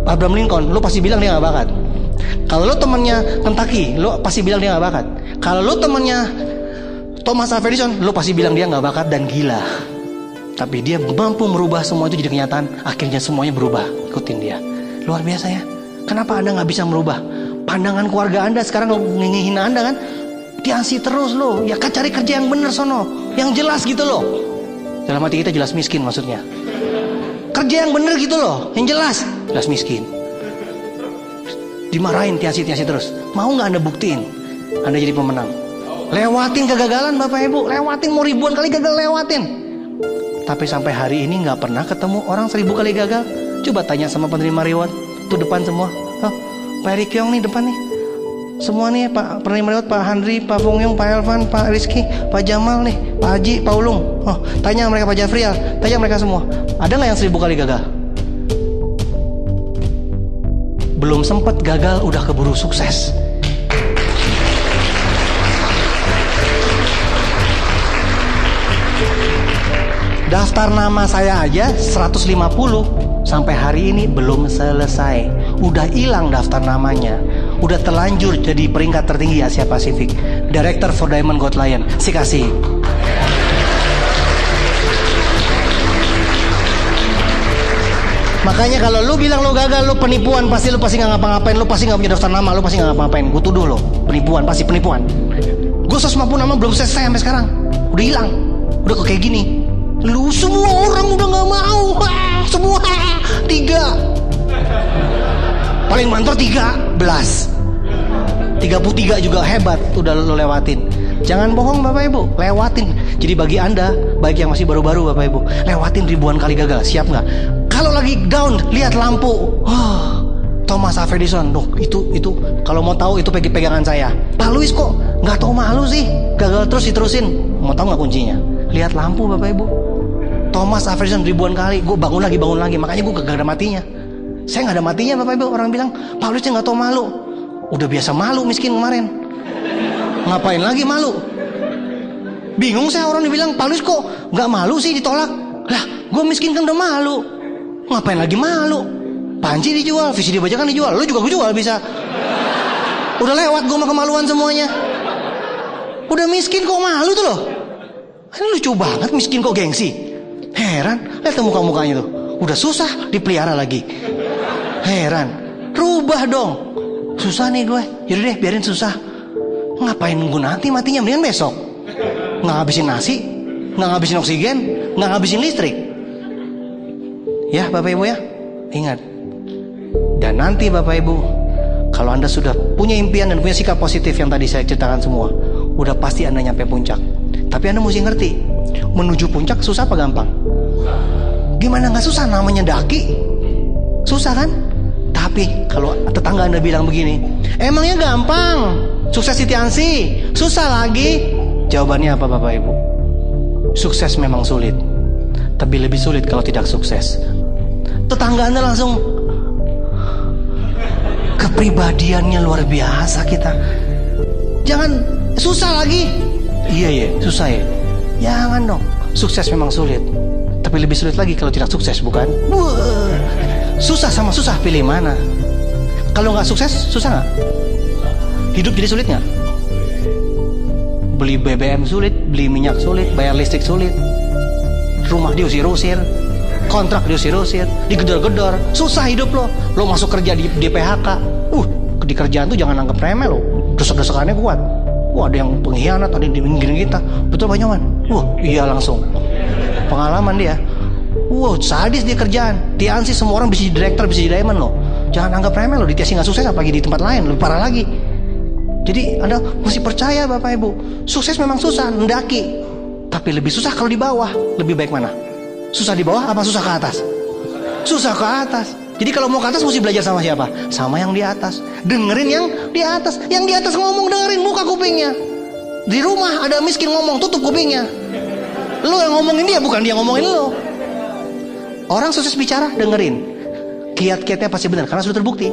Abraham Lincoln, lu pasti bilang dia nggak bakat. Kalau lu temennya Kentucky, lu pasti bilang dia nggak bakat. Kalau lu temennya Thomas Alva Edison, lu pasti bilang dia nggak bakat dan gila. Tapi dia mampu merubah semua itu jadi kenyataan. Akhirnya semuanya berubah, ikutin dia. Luar biasa ya. Kenapa Anda nggak bisa merubah pandangan keluarga Anda sekarang ngehina Anda kan? Tiansi terus lo. Ya kan cari kerja yang bener sono, yang jelas gitu loh. Dalam hati kita jelas miskin maksudnya. Kerja yang bener gitu loh, yang jelas miskin. Dimarahin tiansi terus. Mau nggak Anda buktiin Anda jadi pemenang? Lewatin kegagalan Bapak Ibu, lewatin mau ribuan kali gagal lewatin. Tapi sampai hari ini nggak pernah ketemu orang 1000 kali gagal. Coba tanya sama penerima reward, tuh depan semua. Oh, Pak Erick Yong nih depan nih. Semua nih Pak penerima reward, Pak Handri, Pak Fung Yung, Pak Elvan, Pak Rizky, Pak Jamal nih, Pak Haji, Pak Ulung. Oh, tanya mereka, Pak Jafrial, tanya mereka semua. Ada nggak yang 1000 kali gagal? Belum sempet gagal udah keburu sukses. Daftar nama saya aja 150 sampai hari ini belum selesai. Udah hilang daftar namanya. Udah terlanjur jadi peringkat tertinggi Asia Pasifik. Director for Diamond Gold Lion. Kasih. Makanya kalau lu bilang lu gagal, lu penipuan, pasti nggak ngapa-ngapain, lu pasti nggak punya daftar nama, lu pasti nggak ngapa-ngapain. Gue tuduh lo, penipuan, pasti penipuan. Gue 150 nama belum selesai sampai sekarang. Udah hilang. Udah kok kayak gini. Lu semua orang udah gak mau. Semua 3. Paling mantor 13. 33 juga hebat. Udah lo lewatin. Jangan bohong Bapak Ibu, lewatin. Jadi bagi Anda, baik yang masih baru-baru Bapak Ibu, lewatin ribuan kali gagal. Siap gak? Kalau lagi down, lihat lampu. Thomas Alva Edison. Itu kalau mau tahu itu pegangan saya. Pak Luis kok gak tahu malu sih? Gagal terus diterusin. Mau tahu gak kuncinya? Lihat lampu Bapak Ibu. Thomas Alva Edison ribuan kali, gue bangun lagi. Makanya gue gak ada matinya. Saya gak ada matinya Bapak Ibu. Orang bilang, Pak Luisnya gak tahu malu. Udah biasa malu miskin kemarin. Ngapain lagi malu? Bingung saya, orang dibilang, Pak Luis kok gak malu sih ditolak. Lah, gue miskin kan udah malu. Ngapain lagi malu? Panci dijual, visi dibacakan dijual. Lu juga gue jual bisa. Udah lewat gue sama kemaluan semuanya. Udah miskin kok malu tuh loh. Ini lucu banget, miskin kok gengsi. Heran, lihat muka-mukanya tuh. Udah susah dipelihara lagi. Heran, rubah dong. Susah nih gue. Yaudah deh, biarin susah. Ngapain nunggu nanti matinya, mendingan besok. Nggak ngabisin nasi, nggak ngabisin oksigen, nggak ngabisin listrik. Ya Bapak Ibu ya, ingat. Dan nanti Bapak Ibu, kalau Anda sudah punya impian dan punya sikap positif yang tadi saya ceritakan semua, udah pasti Anda nyampe puncak. Tapi Anda mesti ngerti, menuju puncak susah apa gampang? Gimana nggak susah, namanya daki. Susah kan? Tapi kalau tetangga Anda bilang begini, emangnya gampang sukses di Tiansi? Susah lagi. Jawabannya apa Bapak Ibu? Sukses memang sulit, tapi lebih sulit kalau tidak sukses. Tetangga Anda langsung, kepribadiannya luar biasa kita. Jangan susah lagi. Iya susah ya. Jangan dong. Sukses memang sulit, tapi lebih sulit lagi kalau tidak sukses, bukan? Susah sama susah, pilih mana? Kalau nggak sukses, susah nggak? Hidup jadi sulit nggak? Beli BBM sulit, beli minyak sulit, bayar listrik sulit, rumah diusir-usir, kontrak diusir-usir, digedor-gedor, susah hidup lo. Lo masuk kerja di PHK, di kerjaan tuh jangan anggap remeh lo, desek-desekannya kuat. Wah, ada yang pengkhianat, ada yang diminggirin kita. Betul Pak Nyoman? Iya langsung. Pengalaman dia. Sadis dia kerjaan. Tiansi semua orang bisa jadi direktur, bisa jadi diamond loh. Jangan anggap remeh loh. Di Tiansi nggak sukses, apalagi di tempat lain lebih parah lagi. Jadi Anda mesti percaya Bapak Ibu, sukses memang susah, mendaki. Tapi lebih susah kalau di bawah. Lebih baik mana? Susah di bawah apa susah ke atas? Susah ke atas. Jadi kalau mau ke atas mesti belajar sama siapa? Sama yang di atas. Dengerin yang di atas. Yang di atas ngomong, dengerin muka kupingnya. Di rumah ada miskin ngomong, tutup kupingnya. Lo yang ngomongin dia, bukan dia ngomongin lo. Orang sukses bicara, dengerin. Kiat-kiatnya pasti benar, karena sudah terbukti.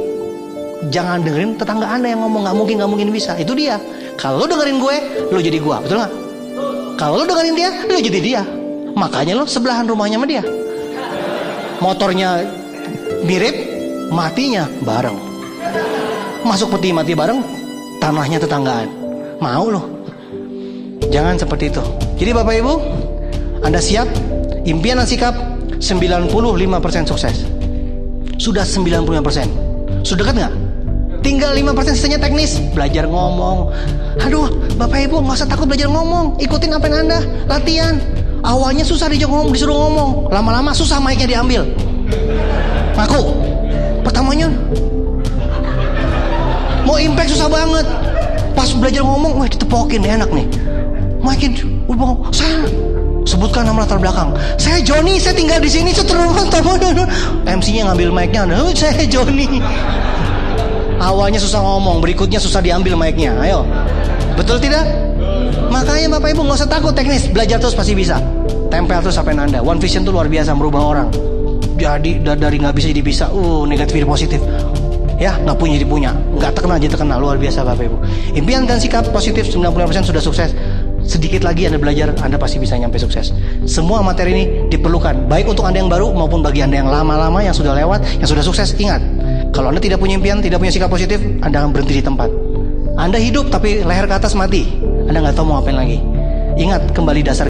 Jangan dengerin tetangga Anda yang ngomong, nggak mungkin bisa. Itu dia. Kalau lo dengerin gue, lo jadi gue, betul nggak? Kalau lo dengerin dia, lo jadi dia. Makanya lo sebelahan rumahnya sama dia. Motornya mirip, matinya bareng. Masuk peti mati bareng, tanahnya tetanggaan. Mau lo? Jangan seperti itu. Jadi Bapak Ibu, Anda siap? Impian dan sikap 95% sukses. Sudah 95%. Sudah dekat nggak? Tinggal 5% sisanya teknis. Belajar ngomong. Aduh, Bapak Ibu nggak usah takut belajar ngomong. Ikutin apa yang Anda latihan. Awalnya susah disuruh ngomong. Lama-lama susah mic-nya diambil. Ngaku. Pertamanya mau impact susah banget. Pas belajar ngomong, wah ditepokin, enak nih. Makin, saya sebutkan nama latar belakang. Saya Joni, saya tinggal di sini. MC-nya ngambil mic-nya. Saya Joni. Awalnya susah ngomong, berikutnya susah diambil mic-nya. Ayo, betul tidak? Makanya Bapak Ibu nggak usah takut teknis, belajar terus pasti bisa. Tempel terus apa yang Anda. One Vision itu luar biasa merubah orang. Jadi dari nggak bisa jadi bisa. Negatif jadi positif. Ya, nggak punya jadi punya, nggak terkenal jadi terkenal. Luar biasa Bapak Ibu. Impian dan sikap positif 90% sudah sukses. Sedikit lagi Anda belajar, Anda pasti bisa nyampe sukses. Semua materi ini diperlukan, baik untuk Anda yang baru maupun bagi Anda yang lama-lama, yang sudah lewat, yang sudah sukses. Ingat, kalau Anda tidak punya impian, tidak punya sikap positif, Anda akan berhenti di tempat. Anda hidup tapi leher ke atas mati. Anda nggak tahu mau ngapain lagi. Ingat kembali dasar